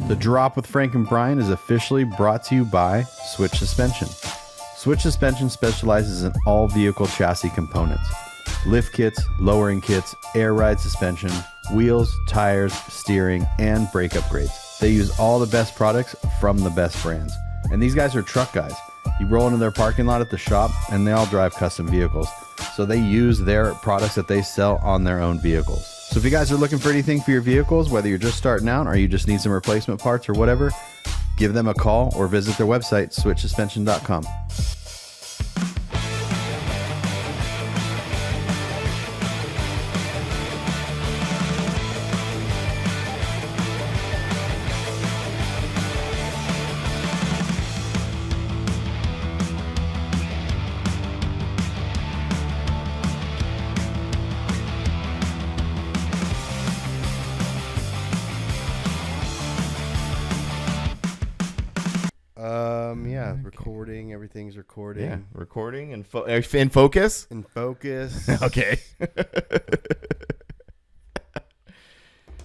The Drop with Frank and Brian is officially brought to you by Switch Suspension. Switch Suspension specializes in all vehicle chassis components. Lift kits, lowering kits, air ride suspension, wheels, tires, steering, and brake upgrades. They use all the best products from the best brands. And these guys are truck guys. You roll into their parking lot at the shop and they all drive custom vehicles. So they use their products that they sell on their own vehicles. So if you guys are looking for anything for your vehicles, whether you're just starting out or you just need some replacement parts or whatever, give them a call or visit their website, switchsuspension.com. Recording. Everything's recording. Yeah, recording and in focus. In focus. Okay.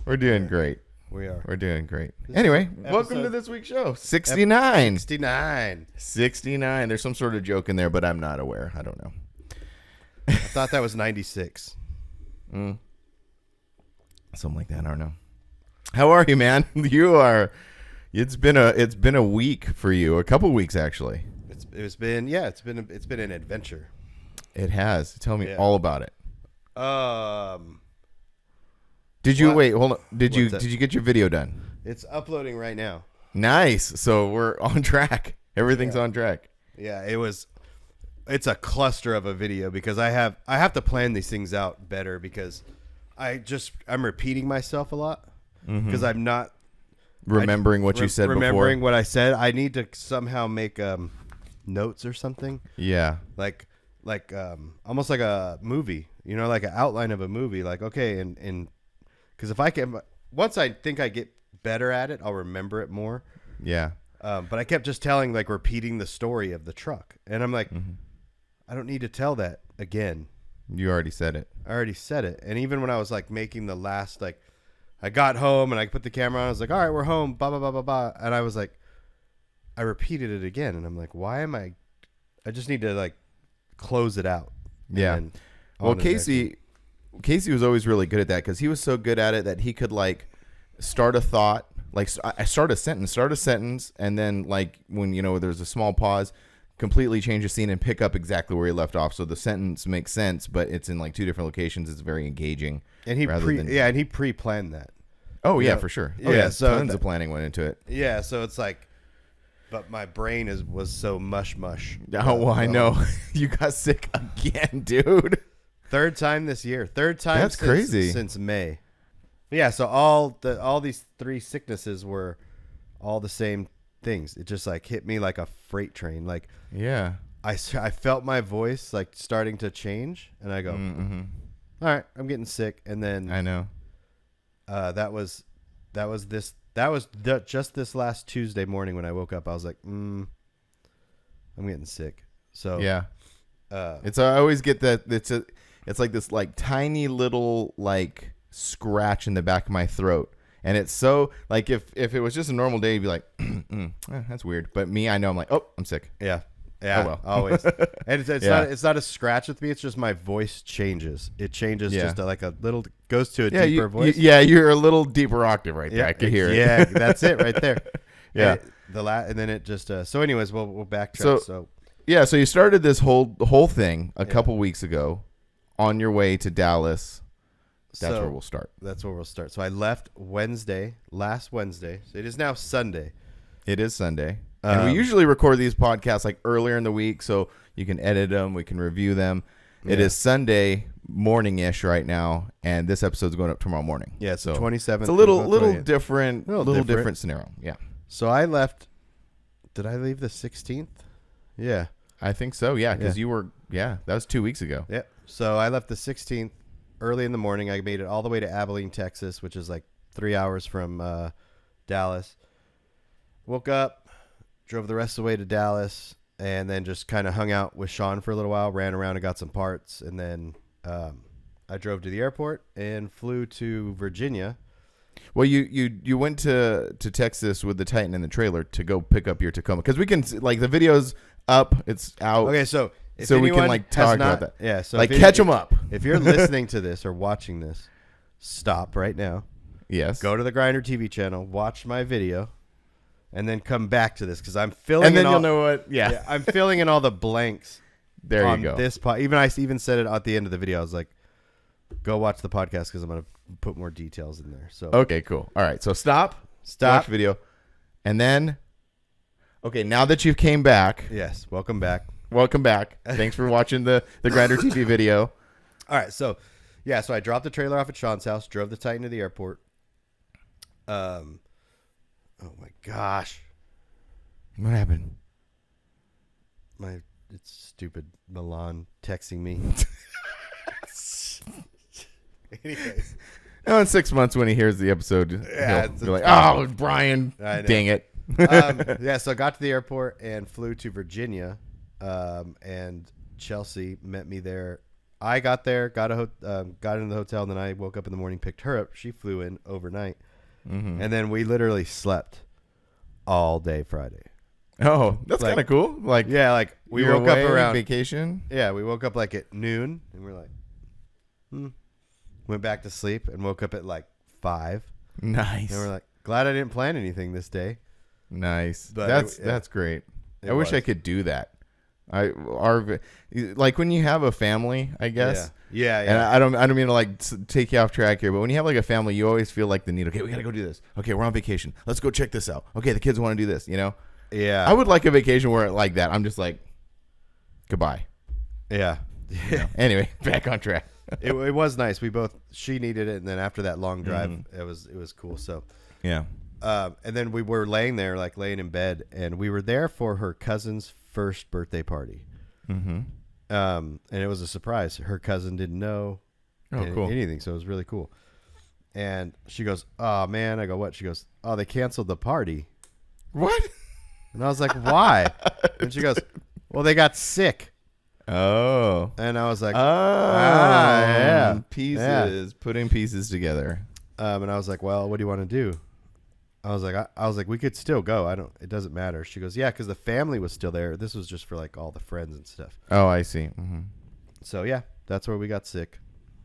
We're doing great. We are. We're doing great. Anyway, welcome to this week's show. 69. 69. There's some sort of joke in there, but I'm not aware. I don't know. I thought that was 96. Something like that. I don't know. How are you, man? You are. It's been a week for you. A couple weeks actually. It's been an adventure. It has. Tell me all about it. Did you Hold on. Did you get your video done? It's uploading right now. Nice. So we're on track. Everything's on track. Yeah, it's a cluster of a video because I have to plan these things out better because I'm repeating myself a lot because I'm not remembering what you said before. Remembering what I said. I need to somehow make notes or something. Yeah. Like almost like a movie, like an outline of a movie. Like, okay, and because if I can, once I think I get better at it, I'll remember it more. Yeah. But I kept just repeating the story of the truck. And I'm like, I don't need to tell that again. You already said it. I already said it. And even when I was making the last, I got home and I put the camera on. I was like, all right, we're home, blah, blah, blah, blah, blah. And I was like, I repeated it again. And I'm like, why am I just need to close it out. Yeah. Well, Casey was always really good at that because he was so good at it that he could start a thought. I start a sentence. And then when, there's a small pause, completely change the scene and pick up exactly where he left off. So the sentence makes sense, but it's in two different locations. It's very engaging. And he pre-planned that. Oh yeah, for sure. Oh, yeah. So tons of planning went into it. Yeah. So it's but my brain was so mush. Oh, well, I know. You got sick again, dude. Third time this year. That's crazy. Since May. Yeah. So all these three sicknesses were all the same things. It just hit me like a freight train. Yeah. I felt my voice starting to change, and I go, all right, I'm getting sick. And then I know. Just this last Tuesday morning when I woke up, I was like, I'm getting sick. So yeah, I always get that. It's like this tiny little scratch in the back of my throat, and it's so if it was just a normal day, you'd be like, that's weird. But me, I know I'm like, oh, I'm sick. Yeah. Yeah, oh, well. Always. And it's not a scratch with me. It's just my voice changes. It changes just to a little, goes to a deeper voice. You're a little deeper octave right there. I can hear it. Yeah, that's it right there. Yeah. And then it just, so anyways, we'll backtrack. So you started this whole thing a couple weeks ago on your way to Dallas. That's where we'll start. That's where we'll start. So I left last Wednesday. So it is now Sunday. It is Sunday. And we usually record these podcasts earlier in the week so you can edit them, we can review them. It is Sunday morning-ish right now, and this episode's going up tomorrow morning. Yeah, so 27th. It's a little different scenario. Yeah. So I left. Did I leave the 16th? Yeah. I think so, yeah, because you were, that was 2 weeks ago. Yeah. So I left the 16th early in the morning. I made it all the way to Abilene, Texas, which is 3 hours from Dallas. Woke up. Drove the rest of the way to Dallas, and then just kind of hung out with Sean for a little while, ran around and got some parts, and then I drove to the airport and flew to Virginia Well, you went to Texas with the Titan and the trailer to go pick up your Tacoma because we can like the video's up, it's out. Okay, so if so we can like talk about that. Yeah, so like catch them up. If you're listening to this or watching this, stop right now. Yes. Go to the Grinder TV channel, watch my video, and then come back to this because I'm filling. And then in you'll all, know what. Yeah. I'm filling in all the blanks. There on you go. This I even said it at the end of the video. I was like, go watch the podcast because I'm gonna put more details in there. So okay, cool. All right, so stop watch video, and then okay, now that you've came back, yes, welcome back. Thanks for watching the Grinder TV video. All right, so yeah, so I dropped the trailer off at Sean's house, drove the Titan to the airport. Oh my gosh, What happened? It's stupid Milan texting me. Anyways. Oh, in 6 months when he hears the episode, Yeah, he'll be like, "Oh, Brian, dang it!" Yeah, so I got to the airport and flew to Virginia, and Chelsea met me there. I got there, got into the hotel, and then I woke up in the morning, picked her up. She flew in overnight, and then we literally slept all day Friday. Oh, that's Like- kind of cool. Like, Yeah, like we you were woke up away, around vacation. Yeah, we woke up like at noon, and we're like, went back to sleep, and woke up at like 5, Nice, and we're like, glad I didn't plan anything this day. nice. But That's great. It I wish I was. could do that. Like when you have a family, I guess. Yeah. And I don't mean to like take you off track here, but when you have like a family, you always feel like the need. Okay, we gotta go do this. Okay, we're on vacation. Let's go check this out. Okay, the kids want to do this. You know. Yeah. I would like a vacation where like that. I'm just like, goodbye. Yeah. Anyway, back on track. It was nice. She needed it, and then after that long drive, it was cool. So, Yeah. and then we were laying in bed, and we were there for her cousin's first birthday party. And it was a surprise. Her cousin didn't know cool. anything, so it was really cool. And she goes, "Oh man," I go, "What?" She goes, "Oh, they canceled the party." What? And I was like, "Why?" And she goes, "Well, they got sick." Oh. And I was like, yeah. Pieces. Putting pieces together. And I was like, "Well, what do you want to do?" I was like, "We could still go. It doesn't matter." She goes, "Yeah, because the family was still there. This was just for like all the friends and stuff." Oh, I see. So yeah, that's where we got sick.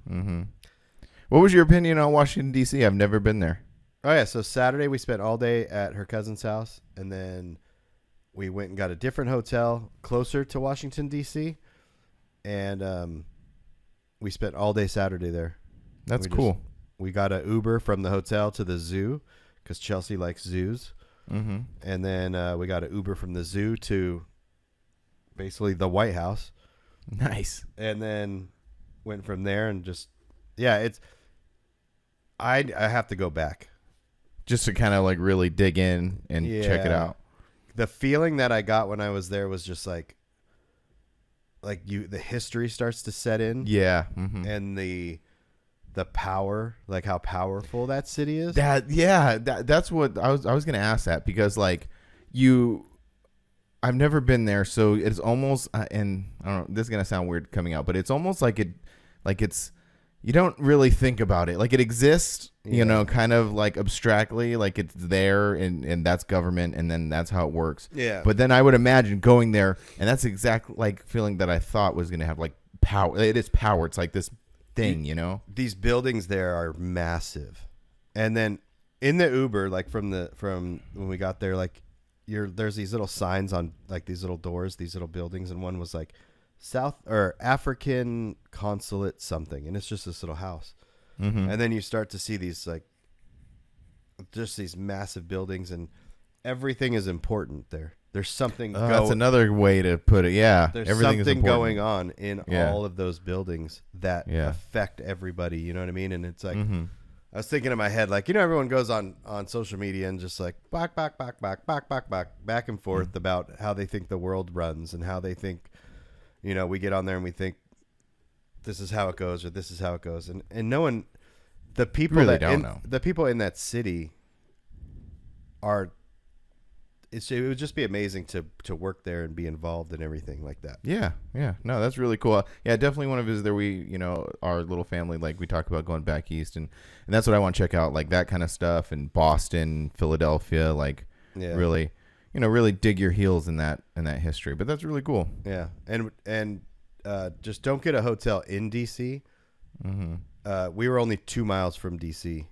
What was your opinion on Washington, D.C.? I've never been there. Oh yeah, so Saturday we spent all day at her cousin's house, and then we went and got a different hotel closer to Washington, D.C., and we spent all day Saturday there. That's cool. We got an Uber from the hotel to the zoo because Chelsea likes zoos. And then we got an Uber from the zoo to basically the White House. Nice. And then went from there and just, I have to go back. Just to kind of like really dig in and check it out. The feeling that I got when I was there was just like the history starts to set in. Yeah. And the power, like how powerful that city is. That's what I was going to ask that because like I've never been there, so it's almost and I don't know, this is going to sound weird coming out, but it's almost like it's you don't really think about it. Like it exists, you know, kind of like abstractly, like it's there and that's government and then that's how it works. Yeah. But then I would imagine going there and that's exactly like feeling that I thought was going to have like power. It is power. It's like this thing, you know? These buildings there are massive. And then in the Uber, like from when we got there, like there's these little signs on like these little doors, these little buildings, and one was like South or African consulate something, and it's just this little house. And then you start to see these like just these massive buildings, and everything is important there. There's something. That's another way to put it. Yeah, there's everything something is important. going on in all of those buildings that affect everybody. You know what I mean? And it's like I was thinking in my head, like, you know, everyone goes on social media and just like back and forth about how they think the world runs and how they think. You know, we get on there and we think this is how it goes or this is how it goes. And no one, the people really that don't know. The people in that city are it would just be amazing to work there and be involved in everything like that. Yeah. No, that's really cool. Yeah, definitely want to visit there. We, our little family, like we talked about going back east, and that's what I want to check out, like that kind of stuff, and Boston, Philadelphia, like really, really dig your heels in that history. But that's really cool. Yeah, and just don't get a hotel in DC. Mm-hmm. We were only 2 miles from DC,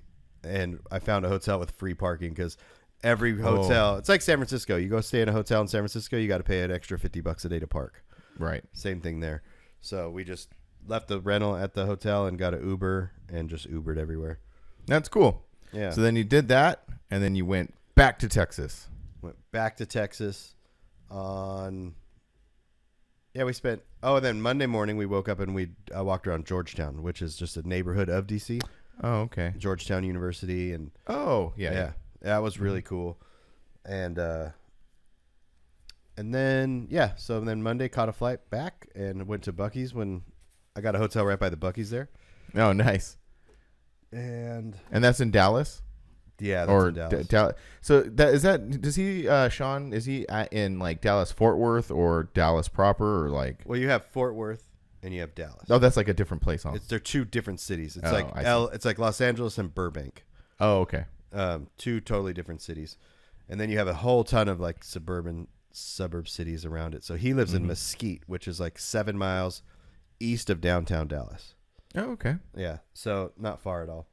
and I found a hotel with free parking because. Every hotel, It's like San Francisco. You go stay in a hotel in San Francisco, you got to pay an extra $50 a day to park. Right. Same thing there. So we just left the rental at the hotel and got an Uber and just Ubered everywhere. That's cool. Yeah. So then you did that, and then you went back to Texas. Went back to Texas on. Yeah, we spent. Oh, and then Monday morning we woke up and we walked around Georgetown, which is just a neighborhood of DC. Oh, okay. Georgetown University and. Oh, yeah. That was really cool. And then, so then Monday caught a flight back and went to Buc-ee's when I got a hotel right by the Buc-ee's there. Oh, nice. And that's in Dallas? Yeah, that's in Dallas. So does he, Sean, is he in like Dallas Fort Worth or Dallas proper or like? Well, you have Fort Worth and you have Dallas. Oh, that's like a different place, huh? They're two different cities. It's it's like Los Angeles and Burbank. Oh, okay. Two totally different cities, and then you have a whole ton of like suburb cities around it. So he lives in Mesquite, which is like 7 miles east of downtown Dallas. Oh, okay. Yeah, so not far at all.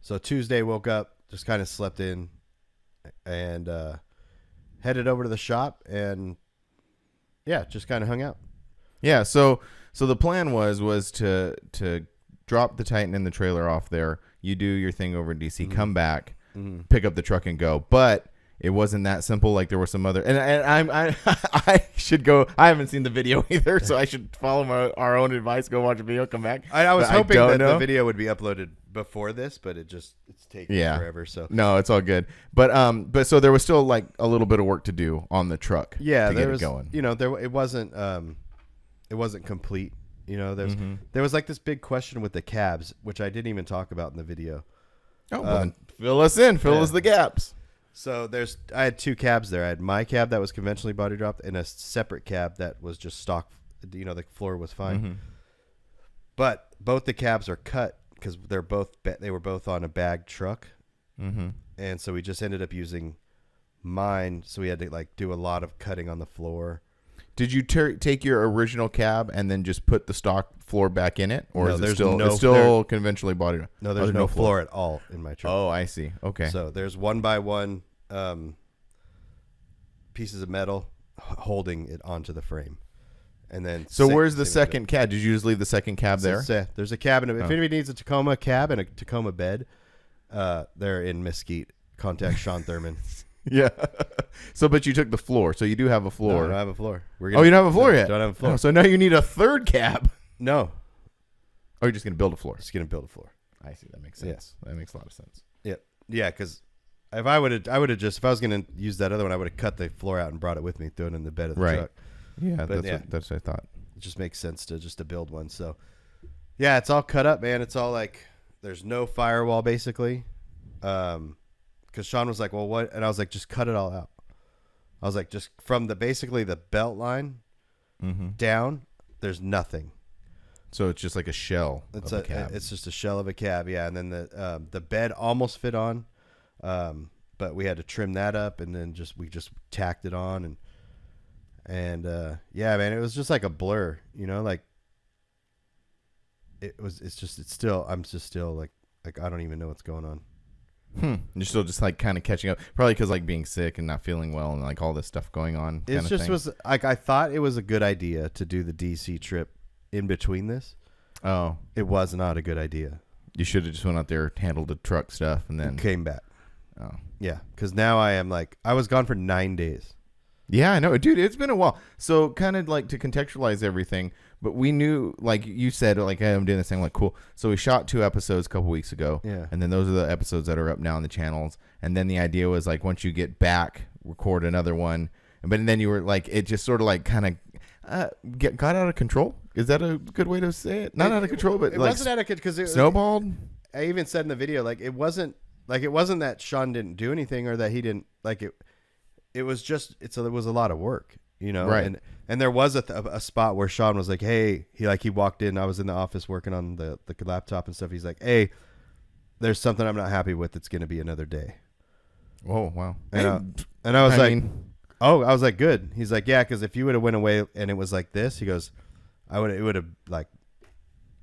So Tuesday woke up, just kind of slept in, and headed over to the shop, and just kind of hung out. Yeah. So the plan was to drop the Titan and the trailer off there. You do your thing over in DC, come back, pick up the truck and go. But it wasn't that simple. Like there were some other, and I should go. I haven't seen the video either, so I should follow our own advice. Go watch a video, come back. I was hoping that the video would be uploaded before this, but it's taking forever. So no, it's all good. But so there was still like a little bit of work to do on the truck. Yeah, to get it going. It wasn't complete. There was like this big question with the cabs, which I didn't even talk about in the video. Oh, well, then fill us in. Fill us the gaps. So I had 2 cabs there. I had my cab that was conventionally body dropped and a separate cab that was just stock. The floor was fine. But both the cabs are cut because they were both on a bag truck. And so we just ended up using mine. So we had to like do a lot of cutting on the floor. Did you take your original cab and then just put the stock floor back in it, or is it still conventionally body? No, there's no floor at all in my truck. Oh, I see. Okay. So there's 1x1 pieces of metal holding it onto the frame, and then. So where's the second cab? Did you just leave the second cab there? There's a cab, and if anybody needs a Tacoma cab and a Tacoma bed, they're in Mesquite. Contact Sean Thurman. Yeah. But you took the floor. So you do have a floor. No, I don't have a floor. You don't have a floor yet? Don't have a floor. Oh, so now you need a third cab. No. Oh, you're just going to build a floor. Just going to build a floor. I see. That makes sense. Yeah. That makes a lot of sense. Yeah. Yeah, because if I was going to use that other one, I would have cut the floor out and brought it with me, thrown it in the bed of the truck. Yeah, that's what I thought. It just makes sense to build one. So, yeah, it's all cut up, man. It's all like, there's no firewall, basically. Because Sean was like, well, what? And I was like, just cut it all out. I was like, just from basically the belt line down, there's nothing. So it's just like a shell of a cab. It's just a shell of a cab, yeah. And then the bed almost fit on, but we had to trim that up, and then we just tacked it on, and yeah, man, it was just like a blur, like I'm just still like I don't even know what's going on. You're still just like kind of catching up, probably because like being sick and not feeling well and like all this stuff going on. It just was like, I thought it was a good idea to do the DC trip in between this. Oh, it was not a good idea. You should have just went out there, handled the truck stuff, and then came back. Oh, yeah, because now I was gone for 9 days. Yeah, I know, dude. It's been a while. So kind of like to contextualize everything, but we knew, like you said, like, hey, I'm doing this thing, like, cool. So we shot 2 episodes a couple weeks ago. Yeah. And then those are the episodes that are up now on the channels. And then the idea was like, once you get back, record another one. But then you were like, it just sort of like kind of got out of control. Is that a good way to say it? Not out of control, but it like wasn't out of control because it snowballed. I even said in the video, like, it wasn't that Sean didn't do anything or that he didn't like it. it was just it was a lot of work, you know. Right. And there was a spot where Sean was like, hey, he walked in. I was in the office working on the laptop and stuff. He's like, hey, there's something I'm not happy with. It's going to be another day. Oh, wow. And I was I was like, good. He's like, yeah, because if you would have went away and it was like this, he goes, it would have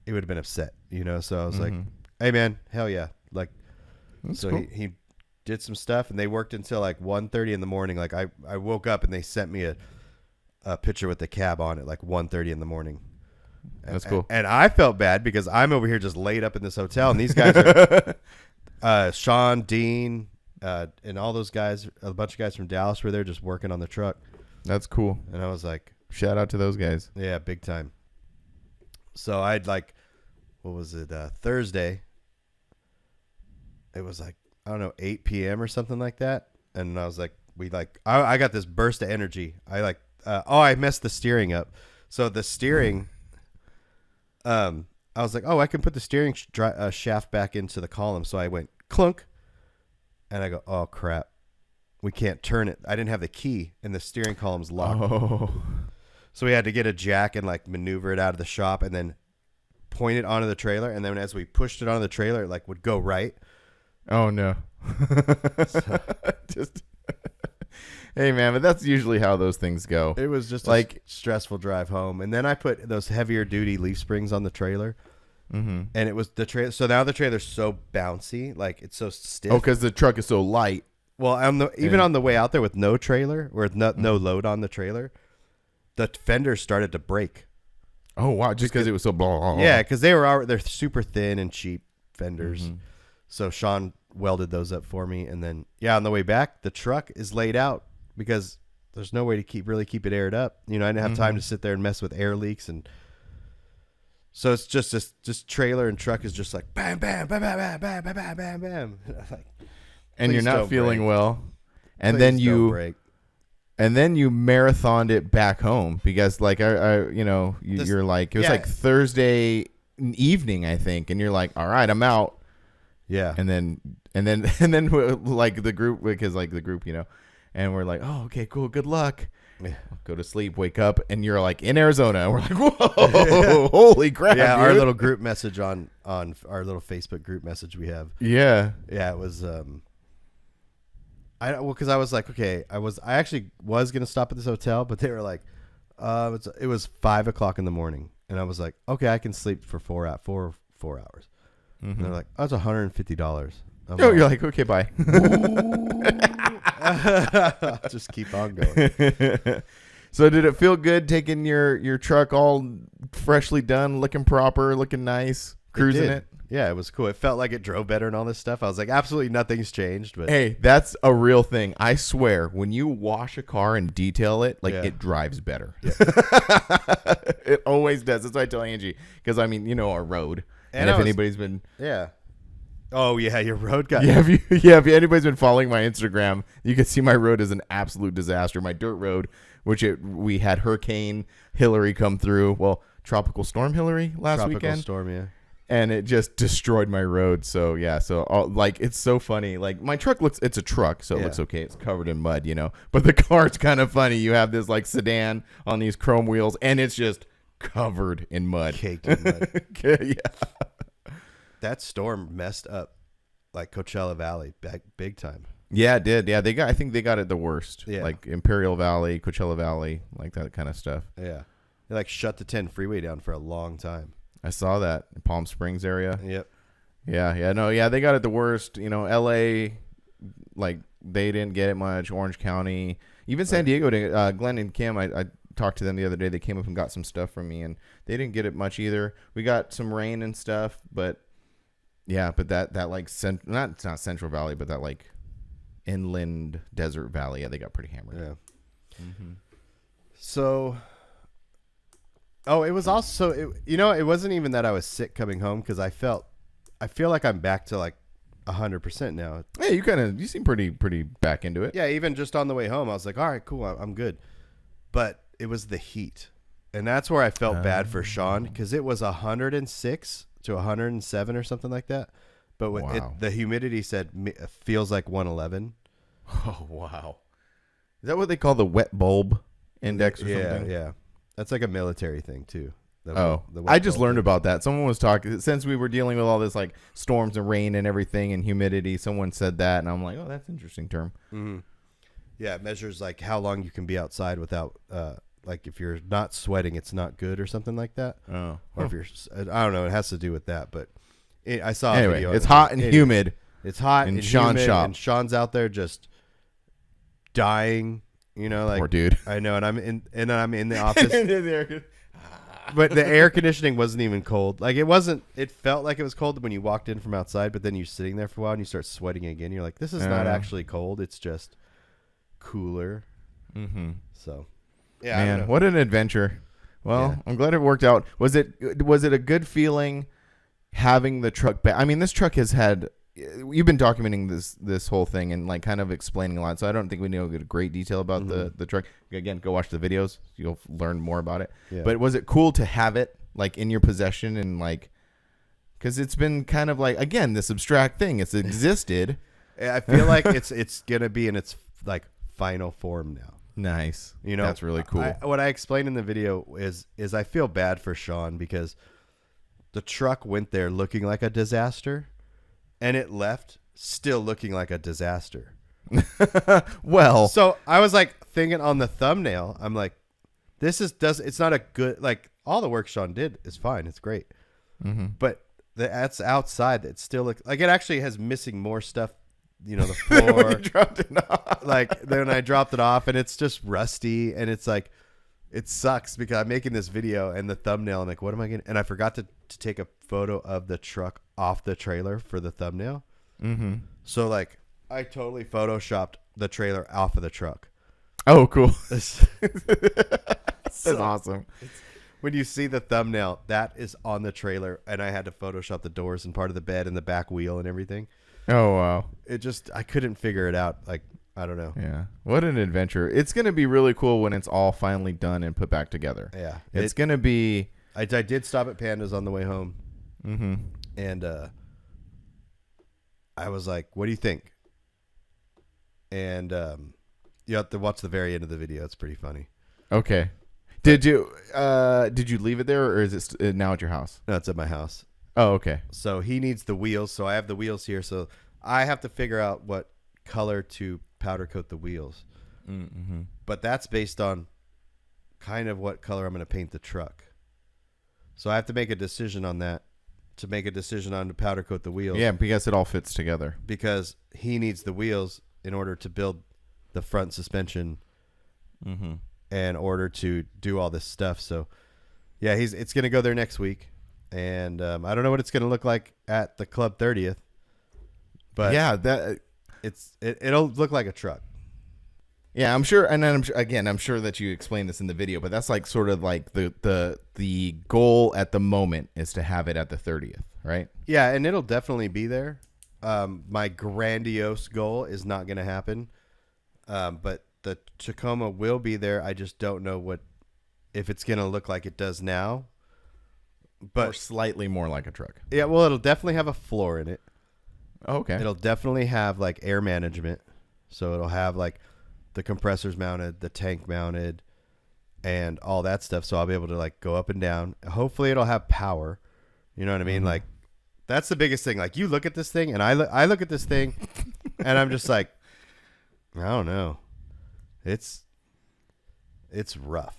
been upset, you know. So I was like, hey man, hell yeah, like. That's so cool. he did some stuff, and they worked until like 1:30 in the morning. Like I woke up and they sent me a picture with the cab on it, like 1:30 in the morning. That's cool. And I felt bad because I'm over here just laid up in this hotel, and these guys are Sean, Dean, and all those guys, a bunch of guys from Dallas were there just working on the truck. That's cool. And I was like, shout out to those guys. Yeah, big time. So I'd like, what was it? Thursday. It was like, I don't know, 8 p.m. or something like that. And I was like, I got this burst of energy. I messed the steering up. So the steering, I was like, I can put the steering shaft back into the column. So I went clunk, and I go, oh crap, we can't turn it. I didn't have the key, and the steering column's locked. Oh. So we had to get a jack and like maneuver it out of the shop, and then point it onto the trailer. And then as we pushed it onto the trailer, it like would go right. Oh no. Just hey man, but that's usually how those things go. It was just like a stressful drive home, and then I put those heavier duty leaf springs on the trailer, and it was the trailer. So now the trailer's so bouncy, like it's so stiff. Oh, because the truck is so light. Well, on the way out there with no trailer, or no load on the trailer, the fenders started to break. Oh wow, just because it was so blah. Yeah, because they're super thin and cheap fenders. So Sean welded those up for me, and then on the way back, the truck is laid out because there's no way to keep it aired up. You know, I didn't have time to sit there and mess with air leaks, and so it's just trailer and truck is just like bam, bam, bam, bam, bam, bam, bam, bam, bam. Like, and you're not feeling break. Well, and Please then you marathoned it back home because like you're like it was like Thursday evening, I think, and you're like, all right, I'm out. Yeah. And then like the group, because like the group, you know, and we're like, oh, okay, cool. Good luck. Yeah. Go to sleep, wake up, and you're like in Arizona. And we're like, whoa, holy crap. Yeah. Dude. Our little group message on our little Facebook group message we have. Yeah. Yeah. It was, because I was like, okay, I actually was going to stop at this hotel, but they were like, it was 5 o'clock in the morning. And I was like, okay, I can sleep for 4 hours. And they're like, oh, that's $150. You're like, okay, bye. Just keep on going. So did it feel good taking your truck all freshly done, looking proper, looking nice, cruising it? Yeah, it was cool. It felt like it drove better and all this stuff. I was like, absolutely nothing's changed. But hey, that's a real thing. I swear, when you wash a car and detail it, it drives better. Yeah. It always does. That's why I tell Angie, because I mean, you know, our road. And if anybody's been... Yeah. Oh, yeah, your road guy. Yeah, if anybody's been following my Instagram, you can see my road is an absolute disaster. My dirt road, we had Hurricane Hillary come through. Well, Tropical Storm Hillary last weekend. Tropical Storm, yeah. And it just destroyed my road. So, yeah. So, it's so funny. Like, my truck it's a truck, so it looks okay. It's covered in mud, you know. But the car's kind of funny. You have this, like, sedan on these chrome wheels, and it's just... covered in mud. Caked in mud. Yeah. That storm messed up like Coachella Valley big time. Yeah, it did. Yeah, I think they got it the worst. Yeah. Like Imperial Valley, Coachella Valley, like that kind of stuff. Yeah. They like shut the 10 freeway down for a long time. I saw that in Palm Springs area. Yep. Yeah, they got it the worst. You know, LA, like they didn't get it much. Orange County, even San Diego, Glenn and Kim, I talked to them the other day. They came up and got some stuff from me, and they didn't get it much either. We got some rain and stuff, but that like not Central Valley, but that like inland desert valley, they got pretty hammered. Yeah. So, it was also it wasn't even that I was sick coming home, because I feel like I'm back to like 100% now. Yeah, you seem pretty back into it. Yeah, even just on the way home, I was like, all right, cool, I'm good. But it was the heat, and that's where I felt bad for Sean, because it was 106 to 107 or something like that. But the humidity said it feels like 111. Oh wow! Is that what they call the wet bulb index or Yeah, something? yeah. That's like a military thing too. I just learned about that. Someone was talking, since we were dealing with all this like storms and rain and everything and humidity, someone said that, and I'm like, oh, that's an interesting term. Mm-hmm. Yeah, it measures like how long you can be outside without, like if you're not sweating, it's not good or something like that. Oh. Or if you're, I don't know, it has to do with that. But I saw a Anyway, video. it's hot and humid. It's hot in and Sean's humid, shop. and Sean's out there just dying. You know, like Poor dude. I know, and I'm in the office. But the air conditioning wasn't even cold. Like it wasn't. It felt like it was cold when you walked in from outside, but then you're sitting there for a while and you start sweating again. You're like, this is not actually cold. It's just cooler. Mm-hmm. So, yeah, Man, what an adventure. Well, Yeah. I'm glad it worked out. Was it a good feeling having the truck back? I mean, this truck has had. You've been documenting this whole thing and like kind of explaining a lot, so I don't think we know great detail about the truck. Again, go watch the videos; you'll learn more about it. Yeah. But was it cool to have it like in your possession and like, because it's been kind of like, again, this abstract thing. It's existed. I feel like it's gonna be in its like final form now. Nice. You know, that's really cool. What I explained in the video is I feel bad for Sean because the truck went there looking like a disaster, and it left still looking like a disaster. Well, So I was like thinking on the thumbnail, I'm like, it's not a good, like all the work Sean did is fine. It's great. mm-hmm. But that's outside. It still looks like it actually has missing more stuff. You know, the floor. dropped it off. Like then I dropped it off and it's just rusty and it's like, it sucks because I'm making this video and the thumbnail. I'm like, what am I going to, and I forgot to take a photo of the truck off the trailer for the thumbnail. Mm-hmm. So like I totally photoshopped the trailer off of the truck. Oh, cool. That's That's awesome. When you see the thumbnail, that is on the trailer, and I had to Photoshop the doors and part of the bed and the back wheel and everything. Oh, wow. I couldn't figure it out. Like, I don't know. Yeah. What an adventure. It's going to be really cool when it's all finally done and put back together. Yeah. It's going to be. I did stop at Panda's on the way home, Mm-hmm. and I was like, what do you think? And you have to watch the very end of the video. It's pretty funny. Okay. Did you leave it there, or is it now at your house? No, it's at my house. Oh, okay. So he needs the wheels. So I have the wheels here. So I have to figure out what color to powder coat the wheels. Mm-hmm. But that's based on kind of what color I'm going to paint the truck. So I have to make a decision on that to make a decision on to powder coat the wheels. Yeah, because it all fits together. Because he needs the wheels in order to build the front suspension Mm-hmm. in order to do all this stuff. So yeah, it's going to go there next week. And I don't know what it's going to look like at the Club 30th. But yeah, it'll look like a truck. Yeah, I'm sure, and then I'm sure that you explained this in the video, but that's like sort of like the goal at the moment is to have it at the 30th, right? Yeah, and it'll definitely be there. My grandiose goal is not going to happen, but the Tacoma will be there. I just don't know if it's going to look like it does now. But or slightly more like a truck. Yeah, well, it'll definitely have a floor in it. Oh, okay. It'll definitely have like air management, so it'll have like the compressors mounted, the tank mounted, and all that stuff. So I'll be able to like go up and down. Hopefully it'll have power. You know what I mean? Mm-hmm. Like that's the biggest thing. Like you look at this thing and I look at this thing and I'm just like, I don't know. It's rough.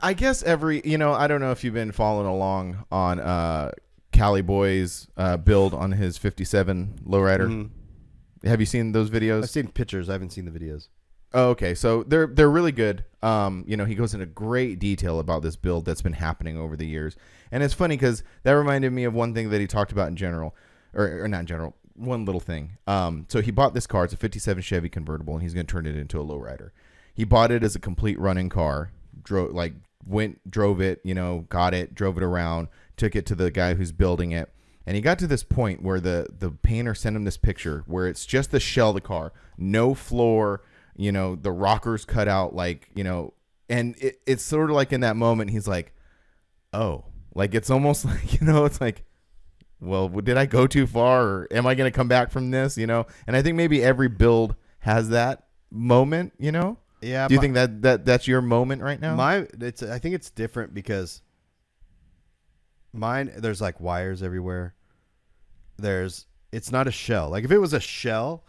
I guess I don't know if you've been following along on Cali Boy's build on his 57 lowrider. Mm-hmm. Have you seen those videos? I've seen pictures. I haven't seen the videos. Oh, okay. So they're really good. He goes into great detail about this build that's been happening over the years. And it's funny because that reminded me of one thing that he talked about in general, or not in general, one little thing. So he bought this car. It's a 57 Chevy convertible, and he's going to turn it into a lowrider. He bought it as a complete running car, drove it, got it, drove it around, took it to the guy who's building it. And he got to this point where the painter sent him this picture where it's just the shell of the car, no floor, the rockers cut out, and it's sort of like in that moment, he's like, oh, like it's almost like, it's like, well, did I go too far or am I going to come back from this, And I think maybe every build has that moment, you know? Yeah. Do you think that's your moment right now? I think it's different because mine, there's like wires everywhere. It's not a shell. Like if it was a shell,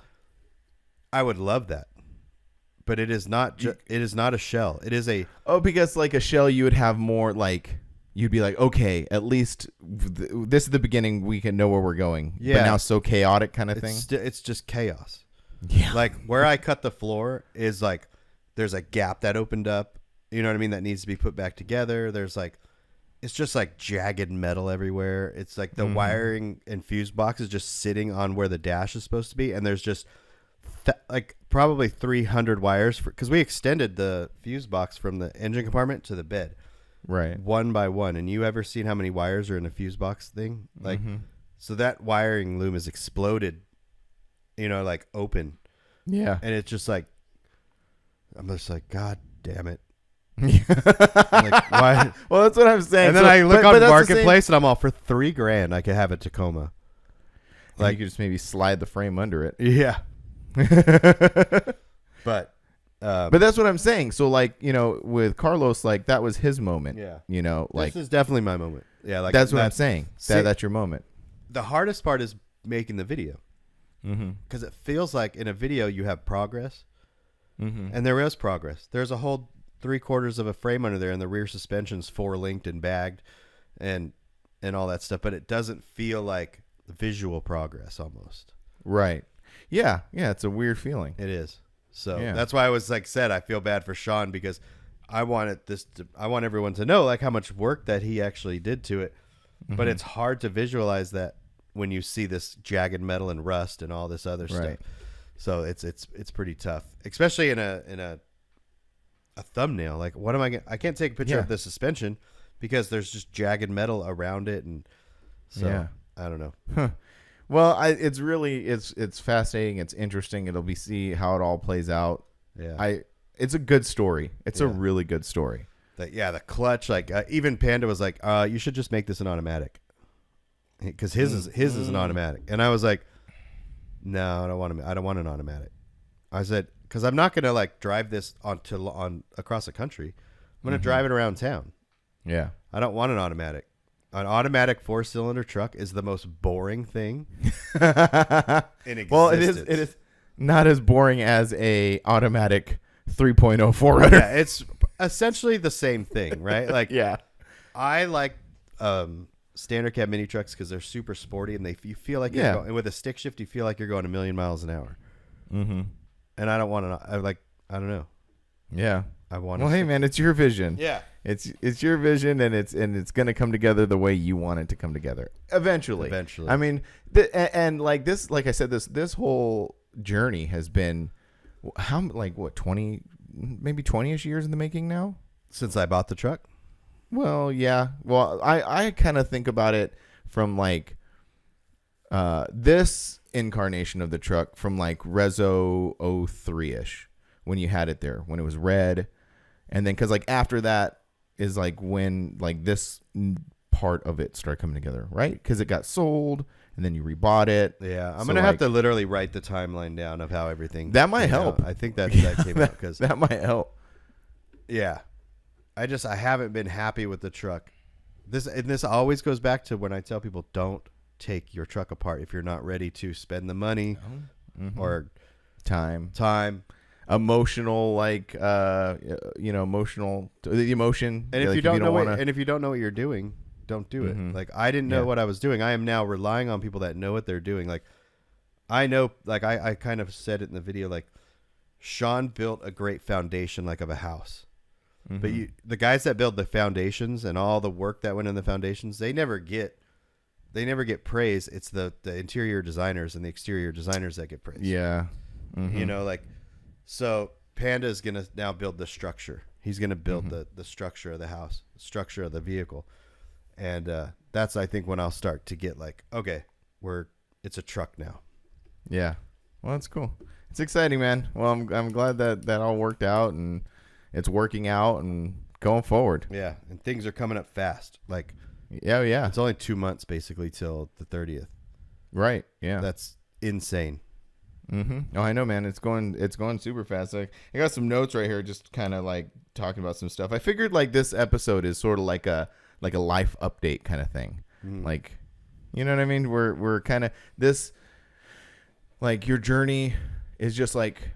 I would love that. But it is not. It is not a shell. It is a. Oh, because like a shell, you would have more like. You'd be like, okay, at least this is the beginning. We can know where we're going. Yeah. But now so chaotic kind of thing. It's just chaos. Yeah. Like where I cut the floor is like there's a gap that opened up. You know what I mean? That needs to be put back together. There's like it's just like jagged metal everywhere. It's like the wiring and fuse box is just sitting on where the dash is supposed to be, and there's just like probably 300 wires because we extended the fuse box from the engine compartment to the bed, right, one by one. And you ever seen how many wires are in a fuse box thing? Like, so that wiring loom is exploded, you know, like open. Yeah, and it's just like, I'm just like, God damn it. Like, why? Well, that's what I'm saying. And then I look on Marketplace and I'm all for $3,000. I could have a Tacoma. Like you could just maybe slide the frame under it. Yeah. But that's what I'm saying. So like, you know, with Carlos, like that was his moment. Yeah. You know, like this is definitely my moment. Yeah. Like that's what I'm saying. That's your moment. The hardest part is making the video. Because it feels like in a video you have progress. And there is progress. There's a whole 3/4 of a frame under there, and the rear suspension's 4-linked and bagged and all that stuff, but it doesn't feel like visual progress almost. Right. Yeah. It's a weird feeling. It is. So that's why I was like said I feel bad for Sean, because I want everyone to know like how much work that he actually did to it. But it's hard to visualize that when you see this jagged metal and rust and all this other stuff. So it's pretty tough, especially in a thumbnail. Like, what am I I can't take a picture of the suspension because there's just jagged metal around it, and so I don't know. Huh. Well, it's really it's fascinating. It's interesting. It'll be see how it all plays out. Yeah, it's a good story. It's a really good story. The clutch. Like even Panda was like, you should just make this an automatic, because his is an automatic, and I was like, no, I don't want an automatic. I said, because I'm not gonna like drive this on across the country. I'm gonna drive it around town. Yeah, I don't want an automatic. An automatic 4-cylinder truck is the most boring thing in existence. Well, it is not as boring as a automatic 3.0 4Runner. Yeah, it's essentially the same thing, right? Like, I like standard cab mini trucks because they're super sporty, and you feel like you're going, and with a stick shift, you feel like you're going 1,000,000 miles an hour. And I don't want to. I don't know. Yeah. I want. Well, hey man, it's your vision. Yeah. It's your vision, and it's gonna come together the way you want it to come together eventually. I mean, and like this, like I said, this whole journey has been like what 20, maybe 20ish years in the making now since I bought the truck. Well, yeah. Well, I kind of think about it from like this incarnation of the truck from like Rezo 03ish when you had it there, when it was red, and then because like after that is like when like this part of it started coming together, right? Because it got sold and then you rebought it. Yeah, I'm gonna have to literally write the timeline down of how everything that might help. I think that came out because that might help. Yeah, I haven't been happy with the truck. This always goes back to when I tell people, don't take your truck apart if you're not ready to spend the money or time, emotional, like emotional, the emotion. And if you don't know and if you don't know what you're doing, don't do it. Like I didn't know what I was doing. I am now relying on people that know what they're doing. Like I know, like I kind of said it in the video, like Sean built a great foundation, like of a house. But the guys that build the foundations and all the work that went in the foundations, they never get praise. It's the interior designers and the exterior designers that get praise. Yeah. You know, like, so Panda is going to now build the structure. He's going to build the structure of the house, the structure of the vehicle. And that's, I think, when I'll start to get like, okay, it's a truck now. Yeah. Well, that's cool. It's exciting, man. Well, I'm glad that all worked out and it's working out and going forward. Yeah. And things are coming up fast. Like, yeah. It's only 2 months basically till the 30th. Right. Yeah. That's insane. Oh, I know, man. It's going super fast. I got some notes right here, just kind of like talking about some stuff. I figured like this episode is sort of like a life update kind of thing. Like, you know what I mean? We're kind of this, like your journey is just like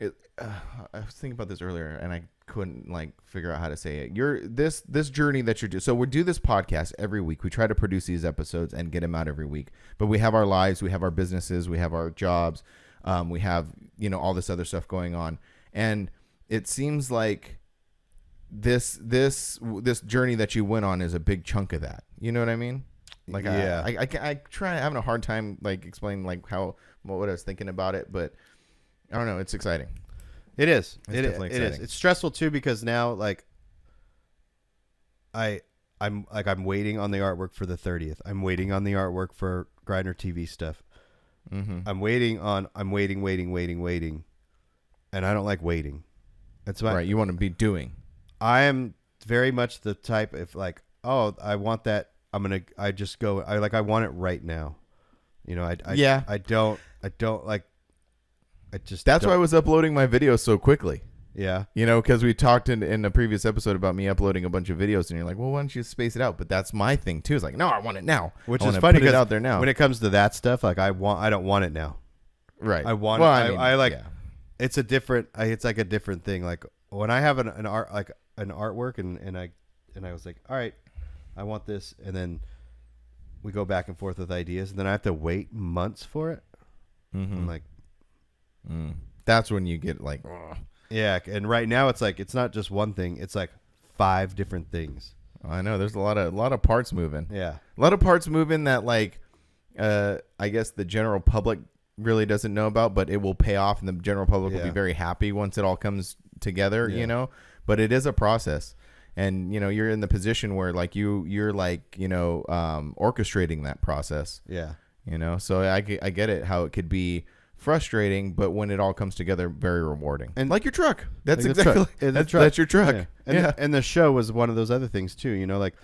it. I was thinking about this earlier, and I couldn't like figure out how to say it. This journey that you're doing. So we do this podcast every week. We try to produce these episodes and get them out every week. But we have our lives, we have our businesses, we have our jobs, we have all this other stuff going on, and it seems like this journey that you went on is a big chunk of that. You know what I mean? Like yeah. I try having a hard time like explaining like what I was thinking about it, but I don't know. It's exciting. It is. It's definitely exciting. It is. It's stressful too because now like I'm waiting on the artwork for the 30th. I'm waiting on the artwork for Grindr TV stuff. I'm waiting, and I don't like waiting. That's right. You want to be doing. I am very much the type if like, oh, I want that. I just go. I want it right now. I don't like. That's why I was uploading my videos so quickly. Yeah. Because we talked in a previous episode about me uploading a bunch of videos, and you're like, well, why don't you space it out? But that's my thing too. It's like, no, I want it now. Which is funny because out there now. When it comes to that stuff, like I don't want it now. Right. I want. Well, I like. Yeah. It's a different. It's like a different thing. Like when I have an art, like an artwork, and I was like, all right, I want this, and then we go back and forth with ideas, and then I have to wait months for it. I'm like, that's when you get like, yeah. And right now it's like it's not just one thing; it's like 5 different things. I know there's a lot of parts moving. Yeah, a lot of parts moving that like, I guess the general public really doesn't know about, but it will pay off, and the general public will be very happy once it all comes together. But it is a process. And, you're in the position where like you're like, orchestrating that process. Yeah. So I get it, how it could be frustrating, but when it all comes together, very rewarding. And like your truck. That's like exactly, that's your truck. Yeah. And the show was one of those other things too, like,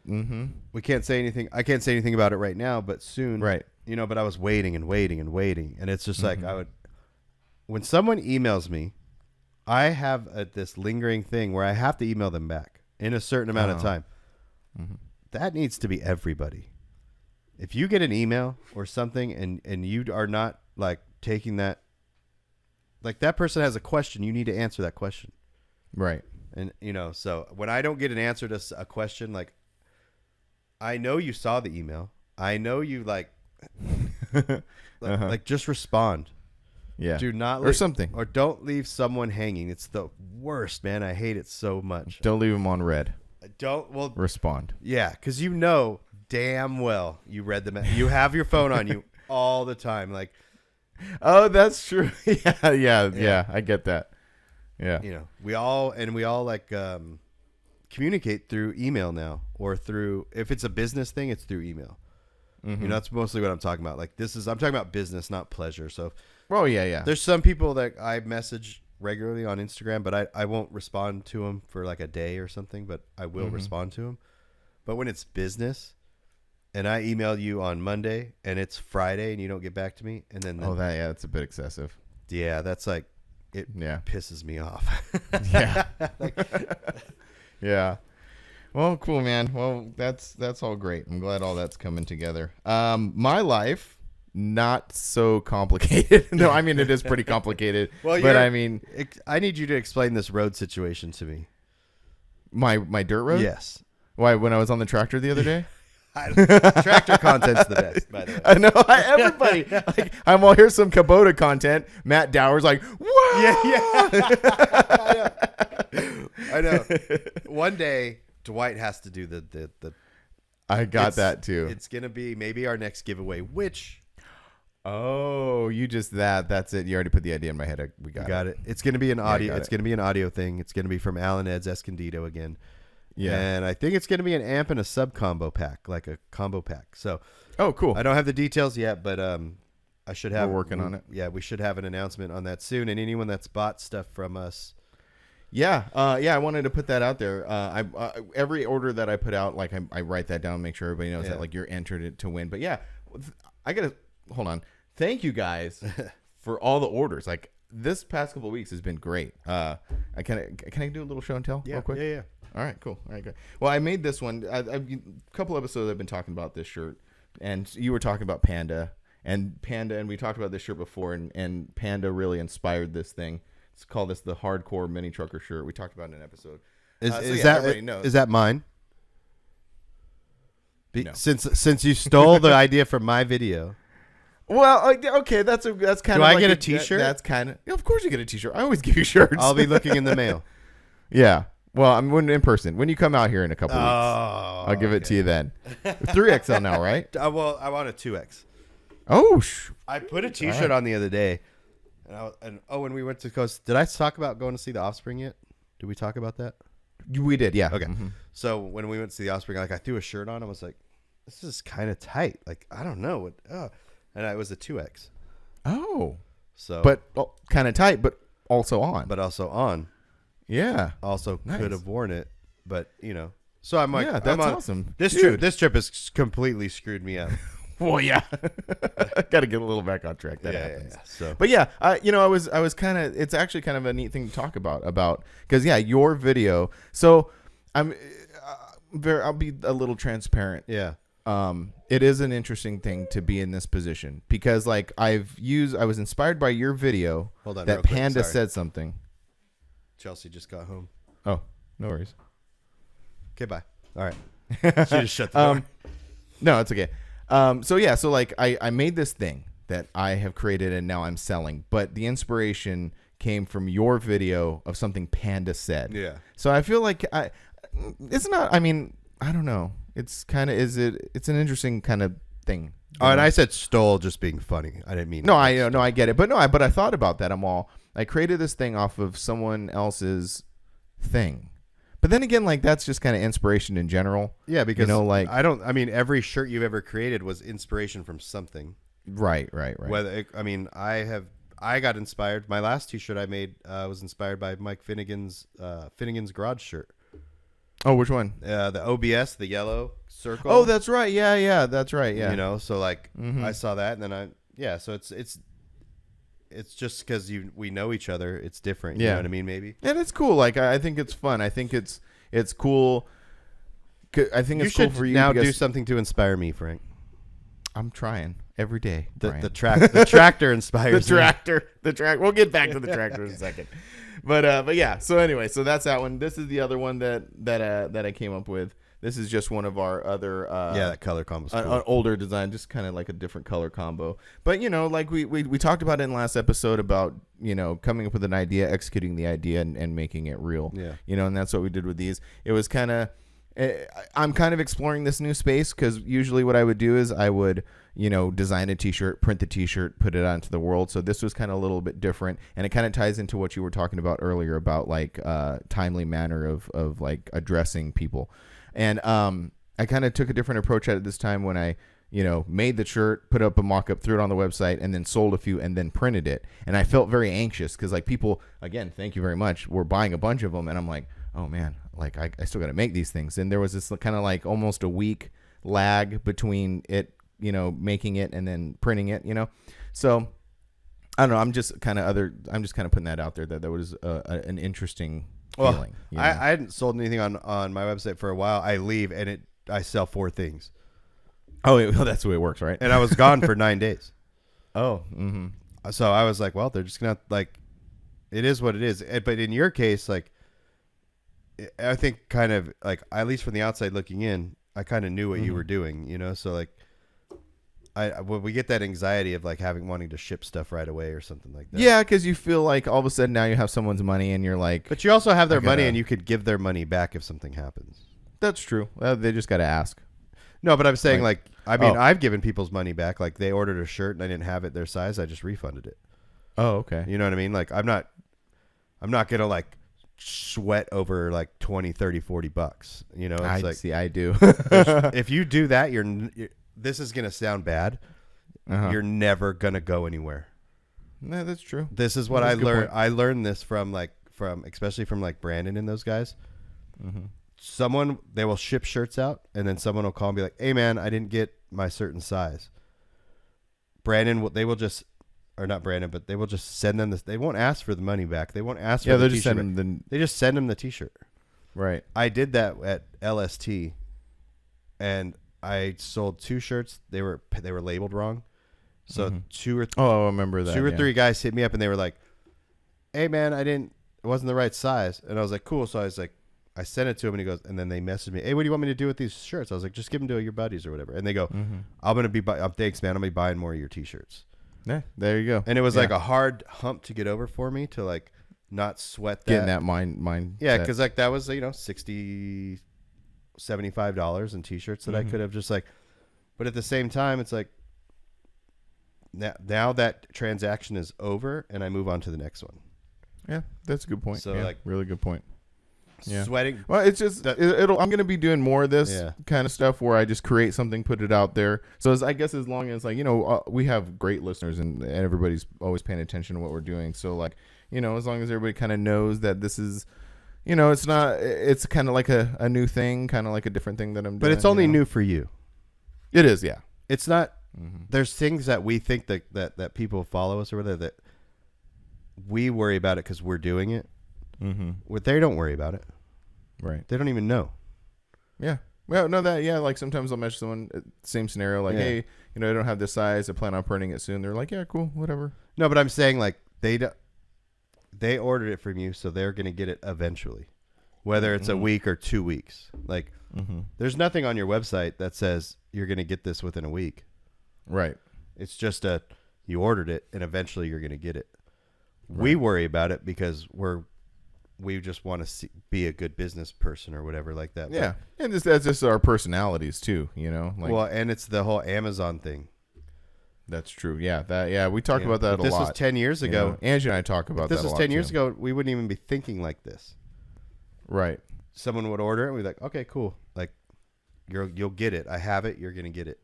we can't say anything. I can't say anything about it right now, but soon. Right. But I was waiting. And it's just like, when someone emails me, I have this lingering thing where I have to email them back in a certain amount of time. That needs to be everybody. If you get an email or something and you are not like taking that, like that person has a question, you need to answer that question. Right. And, so when I don't get an answer to a question, like, I know you saw the email. I know you like just respond. Yeah. Do not or something. Or don't leave someone hanging. It's the worst, man. I hate it so much. Don't leave them on red. Respond. Yeah, because damn well you read them. You have your phone on you all the time. Like, oh, that's true. Yeah. I get that. Yeah. We all like communicate through email now, or through, if it's a business thing, it's through email. That's mostly what I'm talking about. Like I'm talking about business, not pleasure. So, oh yeah. There's some people that I message regularly on Instagram, but I won't respond to them for like a day or something, but I will respond to them. But when it's business and I email you on Monday and it's Friday and you don't get back to me, and then that's a bit excessive. Yeah, that's like, it pisses me off. Yeah. Yeah. Well, cool, man. Well, that's all great. I'm glad all that's coming together. My life, not so complicated. No, I mean, it is pretty complicated. Well, but I mean, I need you to explain this road situation to me. My dirt road? Yes. Why? When I was on the tractor the other day? Tractor content's the best, by the way. I know. Everybody. Like, I'm all, here's some Kubota content. Matt Dower's like, whoa. Yeah. I know. One day, Dwight has to do the I got that too. It's gonna be maybe our next giveaway. Which, you just that's it. You already put the idea in my head. We got it. It's gonna be an audio. It's gonna be an audio thing. It's gonna be from Alan Ed's Escondido again. Yeah, and I think it's gonna be an amp and a sub combo pack, like a combo pack. So, cool. I don't have the details yet, but I should have. We're working on it. Yeah, we should have an announcement on that soon. And anyone that's bought stuff from us. Yeah, I wanted to put that out there. Every order that I put out, like I write that down, make sure everybody knows that like you're entered to win. But yeah, I gotta hold on. Thank you guys for all the orders. Like this past couple of weeks has been great. Can I do a little show and tell real quick? Yeah. All right, cool. All right, good. Well, I made this one. A couple episodes I've been talking about this shirt, and you were talking about Panda, and we talked about this shirt before, and Panda really inspired this thing. Let's call this the hardcore mini trucker shirt. We talked about it in an episode. Is that mine? No. Since you stole the idea from my video. Well, okay, that's kind of. Do I get a T-shirt? That's kind of. Of course, you get a T-shirt. I always give you shirts. I'll be looking in the mail. Yeah. Well, I'm in person. When you come out here in a couple weeks, I'll give it to you then. 3XL now, right? Well, I want a 2X. Oh, I put a T-shirt on the other day, when we went to Coast, did I talk about going to see The Offspring yet? Did we talk about that? We did, yeah. Okay. Mm-hmm. So when we went to see The Offspring, like I threw a shirt on, I was like, this is kind of tight. Like I don't know what. And it was a 2X. Oh. So, but kind of tight, but also on. Yeah. Also nice. Could have worn it, but So I'm like, yeah, that's awesome. This trip has completely screwed me up. Well, yeah. Got to get a little back on track. That happens. Yeah. So, but yeah, I was kind of. It's actually kind of a neat thing to talk about because your video. So I'll be a little transparent. Yeah. It is an interesting thing to be in this position because like I was inspired by your video. Hold on, that Panda said something. Chelsea just got home. Oh, no worries. Okay, bye. All right. She just shut the door. No, it's okay. So like I made this thing that I have created and now I'm selling, but the inspiration came from your video of something Panda said. Yeah. So I feel like it's not. I mean, I don't know. It's kind of it's an interesting kind of thing. Oh, and I said stole just being funny. I didn't mean. No, I get it, but but I thought about that. I created this thing off of someone else's thing. But then again, like that's just kind of inspiration in general. Yeah, because every shirt you've ever created was inspiration from something. Right. Whether I got inspired. My last T-shirt I made was inspired by Mike Finnegan's Garage shirt. Oh, which one? The OBS, the yellow circle. Oh, that's right. Yeah, that's right. Yeah. So like I saw that, and then so it's just because we know each other. It's different. You know what I mean? Maybe. And it's cool. Like I think it's fun. I think it's cool. I think it's cool for you now do something to inspire me, Frank. I'm trying every day. The tractor inspires the tractor. We'll get back to the tractor in a second. But yeah. So anyway, so that's that one. This is the other one that I came up with. This is just one of our other that color combo, an older design, just kind of like a different color combo. But like we talked about it in last episode about coming up with an idea, executing the idea, and making it real. Yeah. And that's what we did with these. It was kind of I'm kind of exploring this new space because usually what I would do is I would design a T-shirt, print the T-shirt, put it out into the world. So this was kind of a little bit different, and it kind of ties into what you were talking about earlier about like timely manner of like addressing people. And I kind of took a different approach at it this time when I, made the shirt, put up a mock-up, threw it on the website, and then sold a few and then printed it. And I felt very anxious because, like, people, again, thank you very much, were buying a bunch of them. And I'm like, oh, man, like, I still got to make these things. And there was this kind of like almost a week lag between it, making it and then printing it, So I don't know. I'm just kind of putting that out there that was an interesting feeling. I hadn't sold anything on my website for a while. I leave and I sell 4 things. Oh, that's the way it works, right? And I was gone for 9 days. Oh, mm-hmm. So I was like, well, they're just gonna like, it is what it is. But in your case, like, I think kind of like, at least from the outside looking in, I kind of knew what you were doing, So like, when we get that anxiety of like wanting to ship stuff right away or something like that. Yeah, because you feel like all of a sudden now you have someone's money and you're like. But you also have their money and you could give their money back if something happens. That's true. They just got to ask. No, but I'm saying I've given people's money back. Like they ordered a shirt and I didn't have it their size. I just refunded it. Oh, okay. You know what I mean? Like I'm not going to like sweat over like 20, 30, 40 bucks. It's I do. If you do that, this is going to sound bad. You're never going to go anywhere. No, that's true. This is what I learned. I learned this from especially from like Brandon and those guys. Mm-hmm. They will ship shirts out and then someone will call and be like, hey man, I didn't get my certain size. Brandon, they will just or not Brandon, but they will just send them this. They won't ask for the money back. They won't ask for Yeah, the they'll t-shirt. just send them They just send them the t-shirt. right. I did that at LST, and I sold 2 shirts. They were labeled wrong. So Oh, I remember that. 2 or 3 guys hit me up and they were like, "Hey man, it wasn't the right size." And I was like, "Cool." So I was like, I sent it to him and he goes, and then they messaged me, "Hey, what do you want me to do with these shirts?" I was like, "Just give them to your buddies or whatever." And they go, "I'm going to be thanks man. I'm going to be buying more of your t-shirts." Yeah, there you go. And it was like a hard hump to get over for me to like not sweat that. Getting that mind. Yeah, because like that was, $60, $75 in t-shirts that I could have just like, but at the same time, it's like now that transaction is over and I move on to the next one. Yeah, that's a good point. So, yeah, like, really good point. Yeah. Sweating. Well, it's just I'm going to be doing more of this kind of stuff where I just create something, put it out there. So I guess as long as like, we have great listeners and everybody's always paying attention to what we're doing. So like, as long as everybody kind of knows that this is, it's kind of like a new thing, kind of like a different thing that I'm doing. But it's only new for you. It is. Yeah. It's not, there's things that we think that people follow us or whether that we worry about it because we're doing it. What they don't worry about it. Right. They don't even know. Yeah. Well, no, like sometimes I'll message someone, same scenario, like, hey, I don't have this size. I plan on printing it soon. They're like, yeah, cool, whatever. No, but I'm saying like they ordered it from you, so they're going to get it eventually, whether it's a week or 2 weeks. Like, there's nothing on your website that says you're going to get this within a week. Right. It's just you ordered it, and eventually you're going to get it. Right. We worry about it because we just want to be a good business person or whatever like that. Yeah, and that's just our personalities too, Like, well, and it's the whole Amazon thing. That's true. Yeah, we talk about that a lot. This was 10 years ago. Angie and I talk about that a lot. This was 10 years ago. We wouldn't even be thinking like this. Right. Someone would order it, and we'd be like, okay, cool. Like, you'll get it. I have it. You're gonna get it.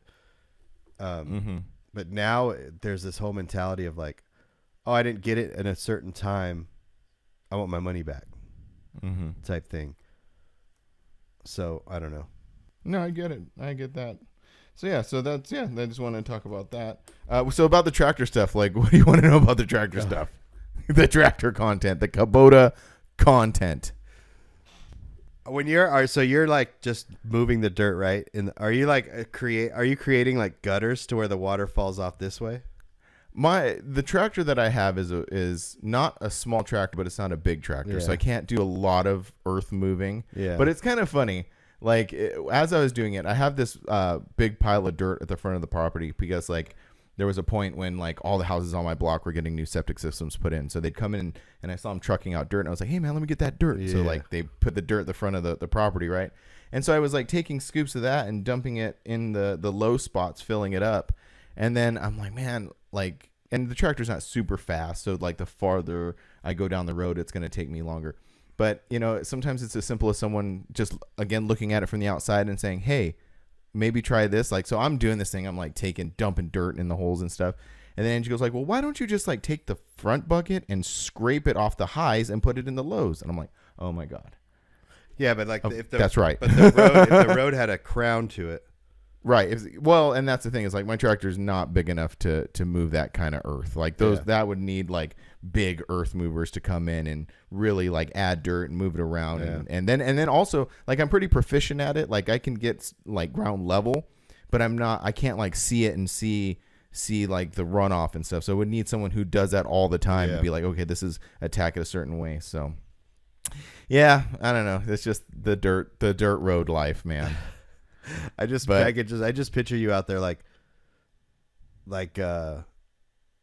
But now there's this whole mentality of like, oh, I didn't get it at a certain time. I want my money back, type thing. So I don't know. No, I get it. I get that. So I just want to talk about that. So about the tractor stuff, like, what do you want to know about the tractor stuff? The tractor content, the Kubota content. When you're like just moving the dirt, right? And are you like creating like gutters to where the water falls off this way? The tractor that I have is not a small tractor, but it's not a big tractor, so I can't do a lot of earth moving. Yeah, but it's kind of funny. Like as I was doing it, I have this big pile of dirt at the front of the property because like there was a point when like all the houses on my block were getting new septic systems put in, so they'd come in and I saw them trucking out dirt, and I was like, hey man, let me get that dirt. Yeah. So like they put the dirt at the front of the property, right? And so I was like taking scoops of that and dumping it in the low spots, filling it up. And then I'm like, man, like, and the tractor's not super fast, so like the farther I go down the road, it's going to take me longer. But, sometimes it's as simple as someone just, again, looking at it from the outside and saying, hey, maybe try this. Like, so I'm doing this thing. I'm like dumping dirt in the holes and stuff. And then Angie goes like, well, why don't you just like take the front bucket and scrape it off the highs and put it in the lows? And I'm like, oh my God. Yeah, but like that's right. But if the road had a crown to it. Right. And that's the thing is like my tractor's not big enough to move that kind of earth. Like that would need like big earth movers to come in and really like add dirt and move it around. Yeah. And then also like I'm pretty proficient at it. Like I can get like ground level, but I can't like see it and see like the runoff and stuff. So it would need someone who does that all the time to be like, okay, this is attack it a certain way. So yeah, I don't know. It's just the dirt road life, man. I just picture you out there like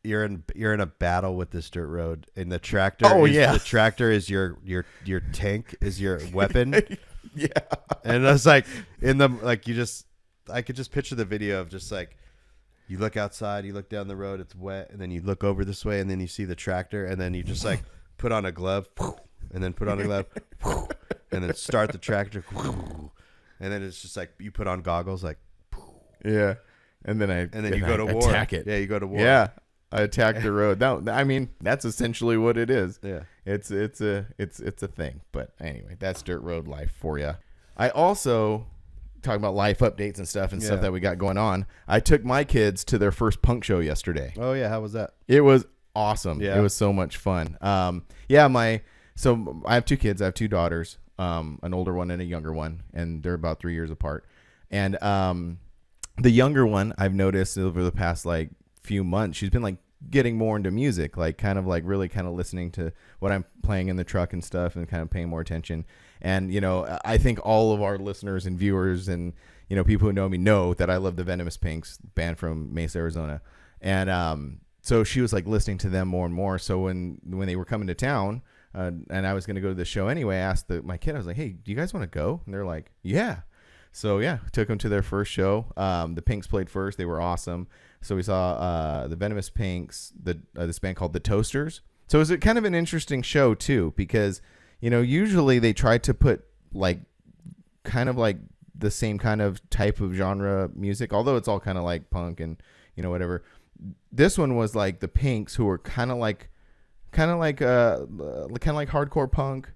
you're in a battle with this dirt road, and the tractor. The tractor is your tank, is your weapon. Yeah, and it's like I could just picture the video of just like you look outside, you look down the road, it's wet, and then you look over this way, and then you see the tractor, and then you just like put on a glove, and then put on a glove, and then start the tractor. And then it's just like you put on goggles, like, yeah, and then you go to war. Attack it. Yeah, you go to war. Yeah, I attack the road. I mean, that's essentially what it is. Yeah, it's a thing. But anyway, that's dirt road life for you. I also talking about life updates and stuff that we got going on. I took my kids to their first punk show yesterday. Oh yeah, how was that? It was awesome. Yeah. It was so much fun. So I have 2 kids. I have 2 daughters, an older one and a younger one, and they're about 3 years apart. And the younger one, I've noticed over the past like few months, she's been like getting more into music, like kind of like really kind of listening to what I'm playing in the truck and stuff, and kind of paying more attention. And I think all of our listeners and viewers and people who know me know that I love the Venomous Pinks, band from Mesa, Arizona. And so she was like listening to them more and more. So when they were coming to town, and I was going to go to the show anyway, I asked my kid, I was like, hey, do you guys want to go? And they're like, yeah. So yeah, took them to their first show. The Pinks played first. They were awesome. So we saw the Venomous Pinks, this band called the Toasters. So it was kind of an interesting show too, because usually they try to put like kind of like the same kind of type of genre music, although it's all kind of like punk and whatever. This one was like the Pinks, who were kind of like hardcore punk,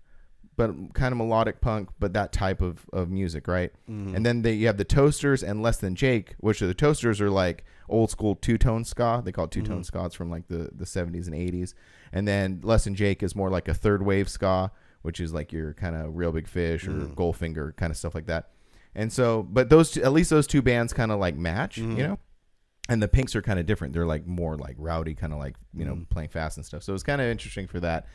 but kind of melodic punk, but that type of music, right? Mm-hmm. And then you have the Toasters and Less Than Jake, which the Toasters are like old school two-tone ska. They call it two-tone ska. It's from like the 70s and 80s. And then Less Than Jake is more like a third wave ska, which is like your kind of Real Big Fish or Goldfinger kind of stuff like that. And so, but at least those 2 bands kind of like match, And the Pinks are kind of different. They're like more like rowdy, kind of like playing fast and stuff. So it was kind of interesting for that.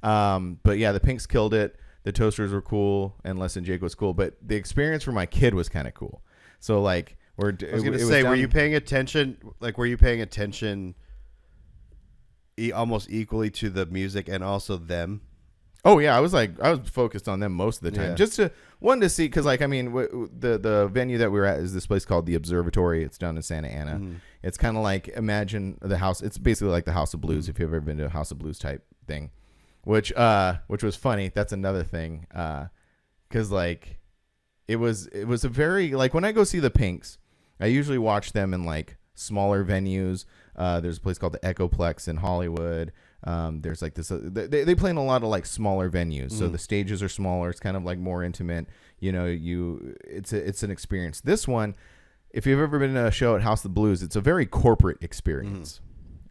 But yeah, the Pinks killed it. The Toasters were cool, and Less Than Jake was cool. But the experience for my kid was kind of cool. So like, I was going to say, were you paying attention? Like, were you paying attention almost equally to the music and also them? Oh yeah, I was focused on them most of the time, just to see, because like, I mean, the venue that we were at is this place called the Observatory. It's down in Santa Ana. It's kind of like, imagine the house. It's basically like the House of Blues, if you've ever been to a House of Blues type thing, which was funny. That's another thing, because like it was a very, like, when I go see the Pinks, I usually watch them in like smaller venues. There's a place called the Echoplex in Hollywood. There's like this, they play in a lot of like smaller venues. So the stages are smaller. It's kind of like more intimate, it's an experience. This one, if you've ever been to a show at House of the Blues, it's a very corporate experience.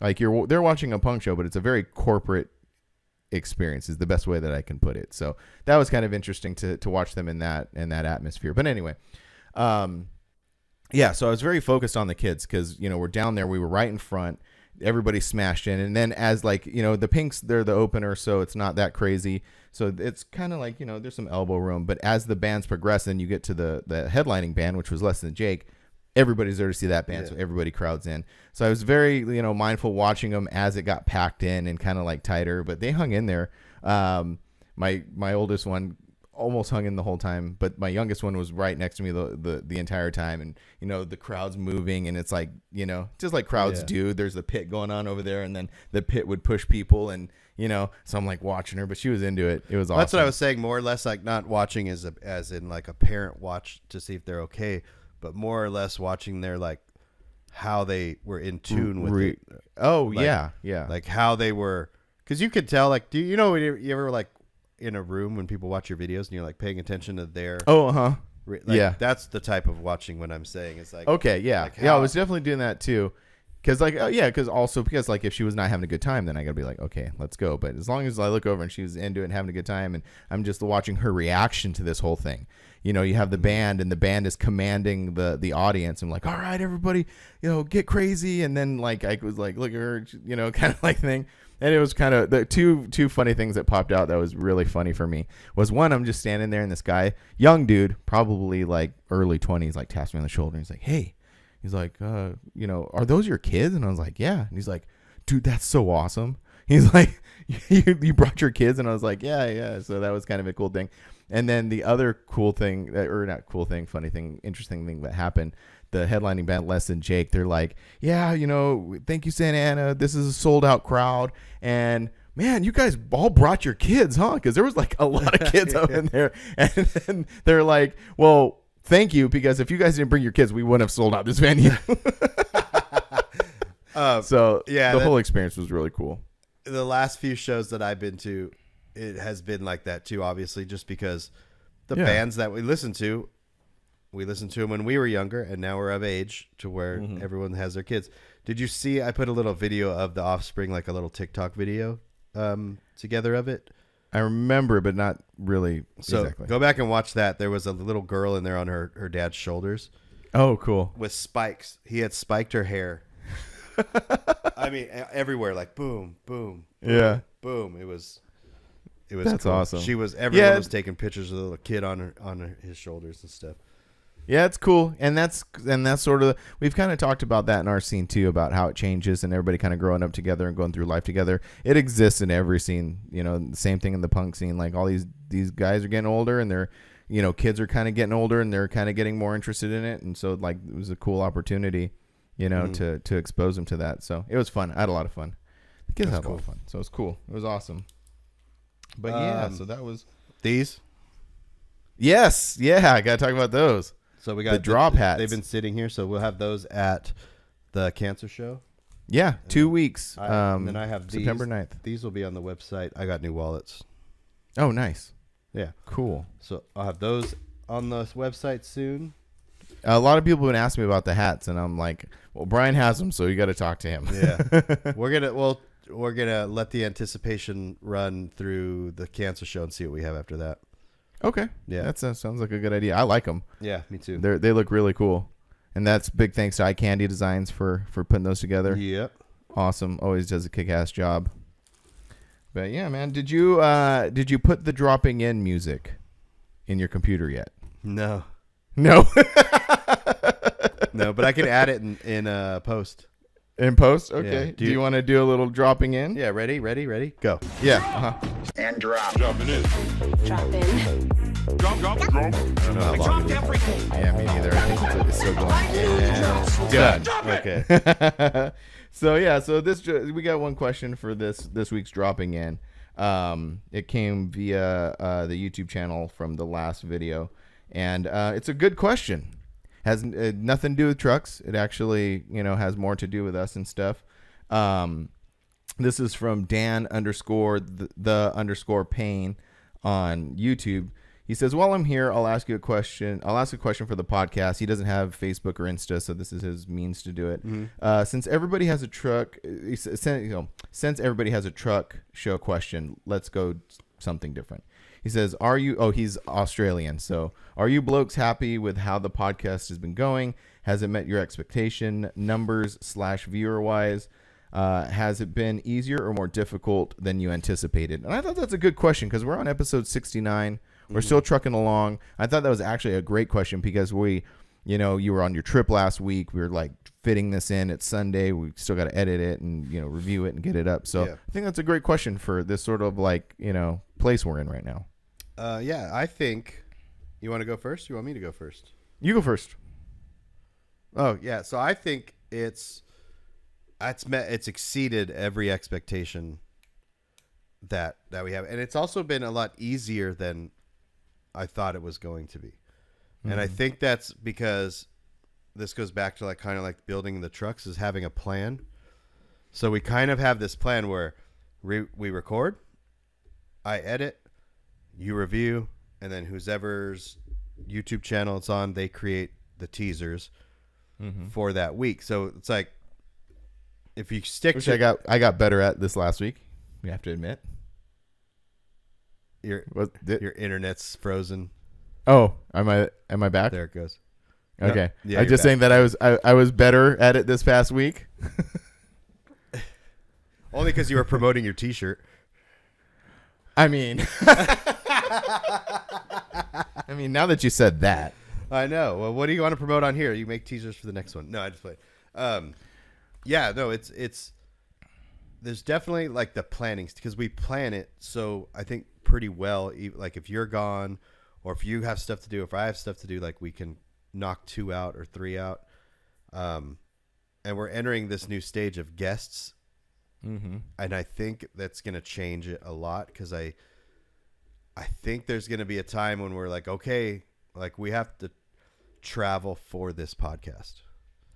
Like they're watching a punk show, but it's a very corporate experience is the best way that I can put it. So that was kind of interesting to watch them in that atmosphere. But anyway, yeah, so I was very focused on the kids because, we're down there. We were right in front. Everybody smashed in. And then as like, the Pinks, they're the opener, so it's not that crazy. So it's kind of like, there's some elbow room. But as the bands progress and you get to the headlining band, which was Less Than Jake, everybody's there to see that band. Yeah. So everybody crowds in. So I was very, mindful watching them as it got packed in and kind of like tighter. But they hung in there. My oldest one almost hung in the whole time, but my youngest one was right next to me the entire time. And the crowd's moving, and it's like, just like crowds do. There's the pit going on over there, and then the pit would push people, and so I'm like watching her, but she was into it. It was awesome. That's what I was saying, more or less like not watching as in like a parent watch to see if they're okay, but more or less watching their like how they were in tune with it. Oh, like, yeah. Like how they were, because you could tell, like, you ever like in a room when people watch your videos and you're like paying attention to their yeah, that's the type of watching what I'm saying. It's like, okay, yeah, like I was definitely doing that too, because like because like if she was not having a good time, then I gotta be like, okay, let's go. But as long as I look over and she's into it and having a good time, and I'm just watching her reaction to this whole thing. You have the band, and the band is commanding the audience. I'm like, all right, everybody, get crazy. And then like I was like, look at her, kind of like thing. And it was kind of the two funny things that popped out that was really funny for me was, one, I'm just standing there, and this guy, young dude, probably like early 20s, like taps me on the shoulder. And he's like, hey, he's like, are those your kids? And I was like, yeah. And he's like, dude, that's so awesome. He's like, you brought your kids? And I was like, yeah. So that was kind of a cool thing. And then the other cool thing, or not cool thing, funny thing, interesting thing that happened, the headlining band Less Than Jake, they're like, yeah, thank you, Santa Ana. This is a sold out crowd. And man, you guys all brought your kids, huh? Because there was like a lot of kids up in there. And then they're like, well, thank you, because if you guys didn't bring your kids, we wouldn't have sold out this venue. So yeah, the whole experience was really cool. The last few shows that I've been to, it has been like that too, obviously, just because the bands that we listen to, we listened to them when we were younger, and now we're of age to where everyone has their kids. Did you see? I put a little video of the Offspring, like a little TikTok video, together of it. I remember, but not really. So exactly. Go back and watch that. There was a little girl in there on her dad's shoulders. Oh, cool. With spikes. He had spiked her hair. I mean, everywhere, like boom, boom, boom, Yeah. boom. It was. That's cool. awesome. Everyone was taking pictures of the little kid on his shoulders and stuff. Yeah, it's cool, and that's sort of, we've kind of talked about that in our scene too, about how it changes and everybody kind of growing up together and going through life together. It exists in every scene, the same thing in the punk scene. Like all these guys are getting older, and they're, kids are kind of getting older, and they're kind of getting more interested in it, and so like it was a cool opportunity, to expose them to that. So it was fun. I had a lot of fun. The kids had a lot of fun, so it was cool. It was awesome. But yeah, so that was these. Yes, yeah, I gotta talk about those. So we got the drop hats. They've been sitting here, so we'll have those at the cancer show. Yeah, 2 weeks. And then I have September 9th. These will be on the website. I got new wallets. Oh, nice. Yeah, cool. So I'll have those on the website soon. A lot of people have been asking me about the hats, and I'm like, well, Brian has them, so you got to talk to him. Yeah, we're gonna let the anticipation run through the cancer show and see what we have after that. Okay. Yeah. That sounds like a good idea. I like them. Yeah, me too. They look really cool. And that's big thanks to Eye Candy Designs for putting those together. Yep. Awesome. Always does a kick-ass job. But yeah, man, did you put the dropping in music in your computer yet? No. No. No, but I can add it in post. In post? Okay. Yeah. Do you want to do a little dropping in? Yeah, ready, go. Yeah. Uh-huh. And drop. Dropping in. Drop in. Drop. I don't know how long. Yeah, me neither. I think it's still going. And done. Okay. So this we got one question for this week's dropping in. It came via the YouTube channel from the last video, and it's a good question. Has nothing to do with trucks. It actually has more to do with us and stuff. This is from Dan _ Payne on YouTube. He says, while I'm here, I'll ask a question for the podcast. He doesn't have Facebook or Insta, so this is his means to do it. Mm-hmm. Since everybody has a truck, since everybody has a truck show question, let's go something different. He says, he's Australian. So are you blokes happy with how the podcast has been going? Has it met your expectation, numbers / viewer wise? Has it been easier or more difficult than you anticipated? And I thought that's a good question because we're on episode 69. We're still trucking along. I thought that was actually a great question because you were on your trip last week. We were like fitting this in. It's Sunday. We still got to edit it and, review it and get it up. So yeah. I think that's a great question for this sort of like, place we're in right now. Yeah, I think you want to go first. You want me to go first? You go first. Oh yeah. So I think it's exceeded every expectation that we have. And it's also been a lot easier than I thought it was going to be. Mm-hmm. And I think that's because this goes back to kind of building the trucks is having a plan. So we kind of have this plan where we record, I edit, you review, and then whoever's YouTube channel it's on, they create the teasers for that week. So it's like, if you stick I got better at this last week, we have to admit. Your internet's frozen. Oh, am I back? There it goes. Okay. No, yeah, I'm just saying that I was better at it this past week. Only because you were promoting your T-shirt. I mean, now that you said that, I know. Well, what do you want to promote on here? You make teasers for the next one. No, I just played. Yeah, no, it's there's definitely the planning because we plan it. So I think pretty well. Like if you're gone, or if you have stuff to do, if I have stuff to do, we can knock 2 out or 3 out. And we're entering this new stage of guests. Mm-hmm. And I think that's going to change it a lot because I think there's going to be a time when we're okay, we have to travel for this podcast.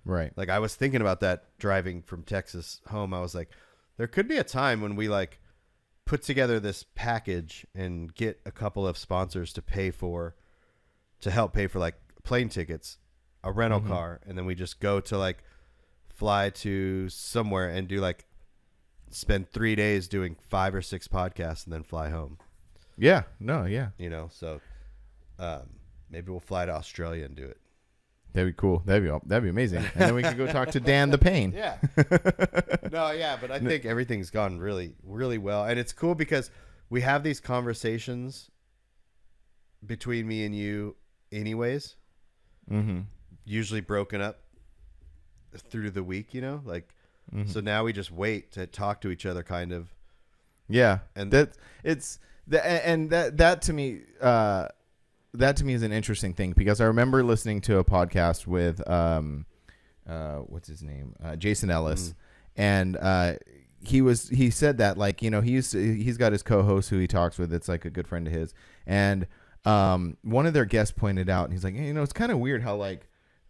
Right. I was thinking about that driving from Texas home. I was like, there could be a time when we put together this package and get a couple of sponsors to help pay for plane tickets, a rental car, and then we just go to like fly to somewhere and do like spend 3 days doing 5 or 6 podcasts and then fly home. Yeah. No. Yeah. You know, so maybe we'll fly to Australia and do it. That'd be cool. That'd be amazing. And then we could go talk to Dan the Pain. Yeah. No, yeah, but I think everything's gone really, really well. And it's cool because we have these conversations between me and you anyways. Mm-hmm. Usually broken up through the week, you know? Like, so now we just wait to talk to each other kind of. Yeah. And that to me, that to me is an interesting thing because I remember listening to a podcast with what's his name, Jason Ellis, and he said that, like, you know, he's got his co-host who he talks with. It's like a good friend of his, and one of their guests pointed out, and he's like, hey, you know, it's kind of weird how like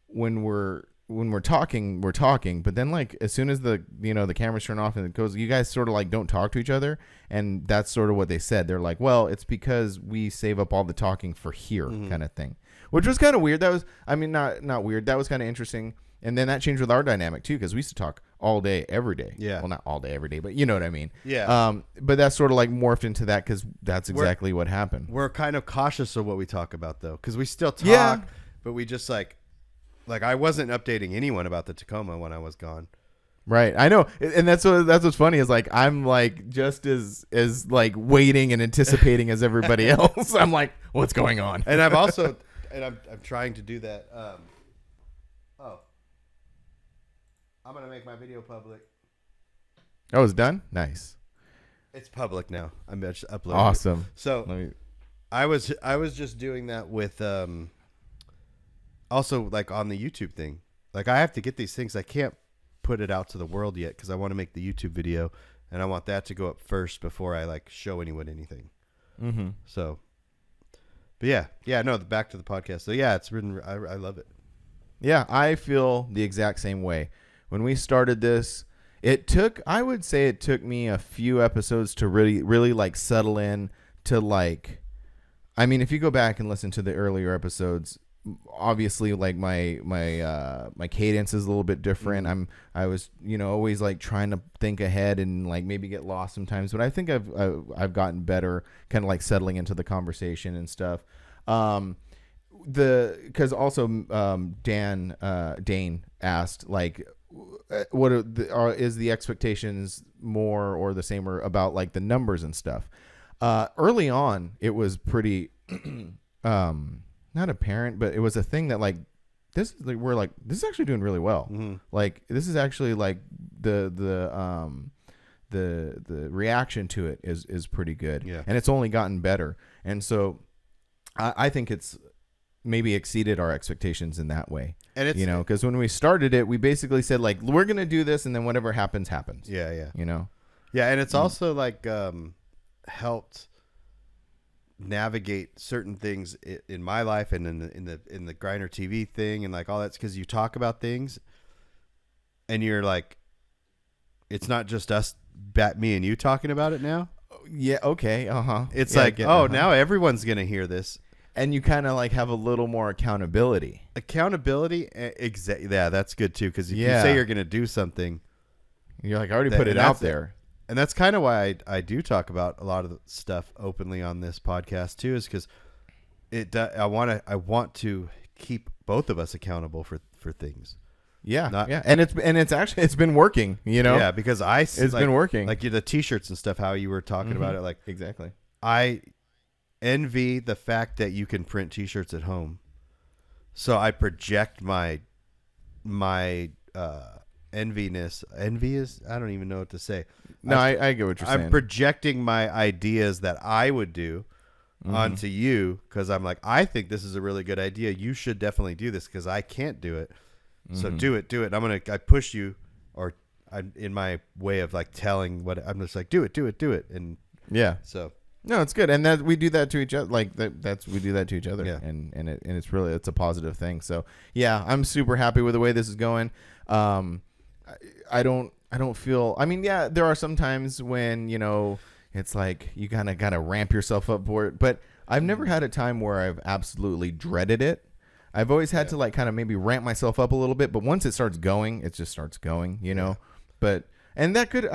when we're talking, but then like as soon as the cameras turn off and it goes, you guys sort of like don't talk to each other. And that's sort of what they said. They're like, well, it's because we save up all the talking for here kind of thing, which was kind of weird. That was, I mean, not weird. That was kind of interesting. And then that changed with our dynamic too, because we used to talk all day, every day. Yeah. Well, not all day, every day, but you know what I mean? Yeah. But that's sort of like morphed into that because that's exactly what happened. We're kind of cautious of what we talk about though, because we still talk, but we just like I wasn't updating anyone about the Tacoma when I was gone. Right, I know, and that's what's funny is like I'm like just as like waiting and anticipating as everybody else. I'm like, what's going on? And I've also I'm trying to do that. I'm gonna make my video public. Oh, it's done. Nice. It's public now. I'm just uploading. Awesome. So I was just doing that with also like on the YouTube thing. Like I have to get these things. I can't put it out to the world yet because I want to make the YouTube video and I want that to go up first before I like show anyone anything. Mm-hmm. So, but no, back to the podcast. So yeah, it's written. I love it. Yeah, I feel the exact same way. When we started this, I would say it took me a few episodes to really, really like settle in to like, I mean, if you go back and listen to the earlier episodes, obviously like my cadence is a little bit different. I was, you know, always like trying to think ahead and like maybe get lost sometimes, but I think I've gotten better kind of like settling into the conversation and stuff. Because also Dane asked like what is the expectations more or the same or about like the numbers and stuff. Early on it was pretty not apparent, but it was a thing that like this is like this is actually doing really well. Like this is actually like the reaction to it is pretty good. Yeah. And it's only gotten better. And so I think it's maybe exceeded our expectations in that way. And it's, you know, because when we started it, we basically said like we're gonna do this, and then whatever happens. Yeah. You know. Yeah, and it's also like helped navigate certain things in my life and in the Griner TV thing and like all that's because you talk about things and you're like, it's not just us, me and you talking about it now. Yeah. Okay. It's like, now everyone's gonna hear this. And you kind of like have a little more accountability. Exactly. Yeah, that's good too. Because if you say you're going to do something, you're like, I already put it out there. And that's kind of why I do talk about a lot of the stuff openly on this podcast too, is because I want to keep both of us accountable for things. Yeah, and it's been working. You know. Yeah, because it's been working. Like the t-shirts and stuff. How you were talking about it, like exactly. I envy the fact that you can print t-shirts at home. So I project my enviness. Envy is, I don't even know what to say. No, I get what you're saying. I'm projecting my ideas that I would do onto you because I'm like, I think this is a really good idea. You should definitely do this because I can't do it. So do it. And I push you, or I'm in my way of like telling what I'm just like, do it. And yeah. So. No, it's good, and that we do that to each other. Like we do that to each other, yeah. and it's really a positive thing. So yeah, I'm super happy with the way this is going. I don't feel. I mean, yeah, there are some times when you know it's like you kind of gotta ramp yourself up for it, but I've never had a time where I've absolutely dreaded it. I've always had to like kind of maybe ramp myself up a little bit, but once it starts going, it just starts going, you know. But and that could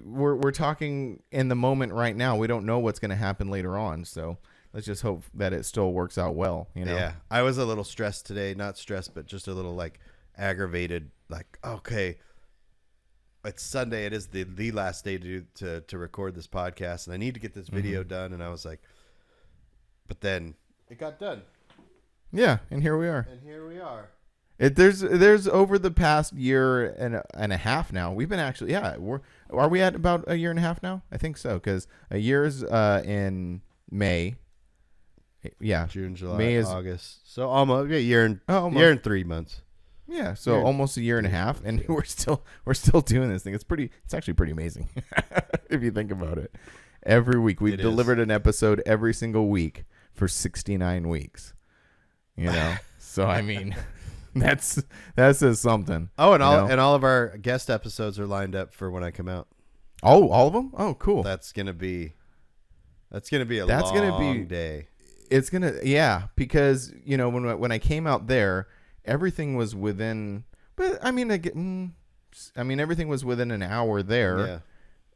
we're talking in the moment right now. We don't know what's going to happen later on, so let's just hope that it still works out well, you know. Yeah, I was a little stressed today, not stressed, but just a little like aggravated. Like, okay, it's Sunday. It is the last day to record this podcast, and I need to get this video done. And I was like, but then it got done. Yeah, and here we are. And here we are. There's over the past year and a half now. We've been actually are we at about a year and a half now? I think so, because a year's in May. Yeah, June, July, May is August. So almost a year and almost. year and 3 months. Yeah, so almost a year and a half, and we're still doing this thing. It's actually pretty amazing if you think about it. Every week we've delivered an episode every single week for 69 weeks. You know, so I mean, that says something. Oh, and all of our guest episodes are lined up for when I come out. Oh, all of them? Oh, cool. That's gonna be a long day. It's because you know when I came out there, everything was within. But I mean, everything was within an hour there. Yeah.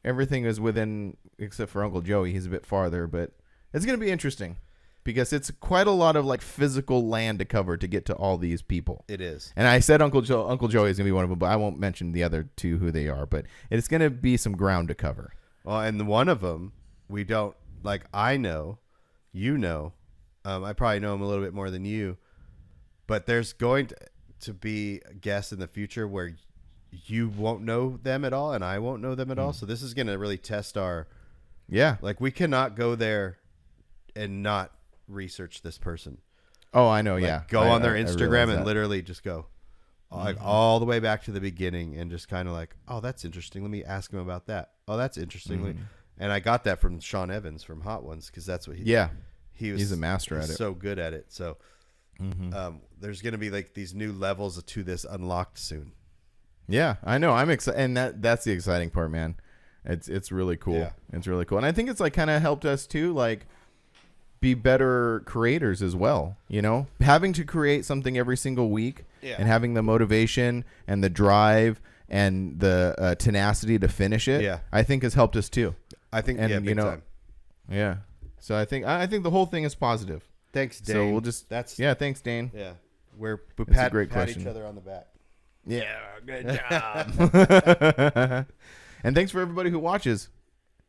Everything is within, except for Uncle Joey. He's a bit farther, but it's gonna be interesting. Because it's quite a lot of like physical land to cover to get to all these people. It is. And I said Uncle Joey is going to be one of them, but I won't mention the other two who they are. But it's going to be some ground to cover. Well, and one of them, we don't, like I know, you know, I probably know him a little bit more than you. But there's going to be guests in the future where you won't know them at all and I won't know them at all. So this is going to really test our... Yeah. Like we cannot go there and not research this person. Oh, I know. Like, go on their Instagram and literally just go like all the way back to the beginning and just kind of like, oh, that's interesting. Let me ask him about that. Oh, that's interesting. And I got that from Sean Evans from Hot Ones because that's what he's a master at it. So good at it. So there's going to be like these new levels to this unlocked soon. Yeah, I know. I'm excited, and that's the exciting part, man. It's really cool. Yeah. It's really cool, and I think it's like kind of helped us too, like. Be better creators as well, you know, having to create something every single week and having the motivation and the drive and the tenacity to finish it. Yeah, I think has helped us too. I think, and big time. Yeah. So I think the whole thing is positive. Thanks, Dane. So we'll just thanks, Dane. Yeah, we pat each other on the back. Yeah, good job. And thanks for everybody who watches,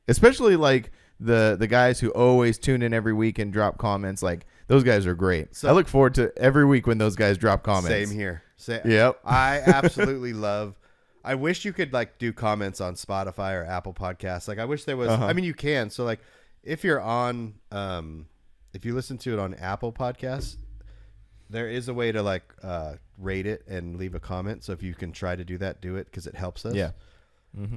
especially like. The guys who always tune in every week and drop comments, like those guys are great. So I look forward to every week when those guys drop comments. Same here. Yep. I absolutely love. I wish you could like do comments on Spotify or Apple Podcasts. Like I wish there was. I mean, you can. So like, if you're on, if you listen to it on Apple Podcasts, there is a way to like rate it and leave a comment. So if you can try to do that, do it because it helps us. Yeah.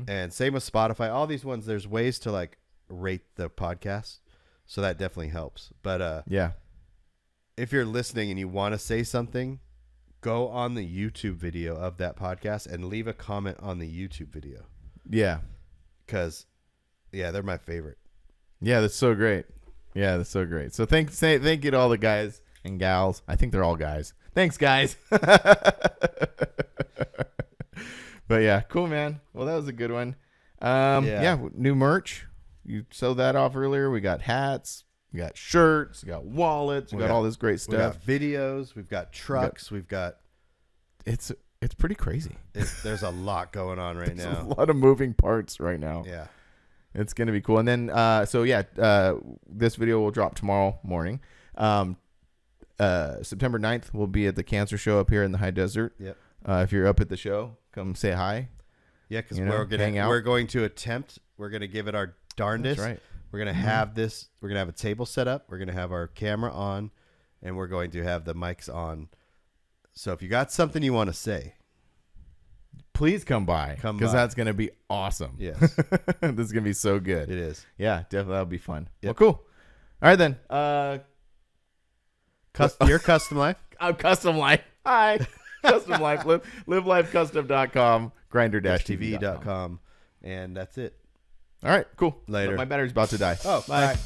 And same with Spotify. All these ones, there's ways to like. Rate the podcast, so that definitely helps. But if you're listening and you want to say something, go on the YouTube video of that podcast and leave a comment on the YouTube video. Yeah, because they're my favorite. Yeah, that's so great. So thank you to all the guys and gals. I think they're all guys. Thanks, guys. But yeah, cool, man. Well, that was a good one. New merch. You sold that off earlier. We got hats, we got shirts, we got wallets, we got all this great stuff. We got videos, we've got trucks, we've got. It's pretty crazy. There's a lot going on right now. A lot of moving parts right now. Yeah, it's gonna be cool. And then this video will drop tomorrow morning. September 9th, we'll be at the cancer show up here in the high desert. Yep. If you're up at the show, come say hi. Yeah, because we're going to attempt. We're gonna give it our darndest. That's right. We're gonna have this. We're gonna have a table set up. We're gonna have our camera on, and we're going to have the mics on. So if you got something you want to say, please come by because that's gonna be awesome. Yes, this is gonna be so good. It is. Yeah, definitely that'll be fun. Yep. Well, cool. All right then. Your custom life. I'm Custom Life. Hi. Custom Life. LiveLifeCustom.com. Grinder-TV.com. And that's it. All right, cool. Later. My battery's about to die. Oh, bye.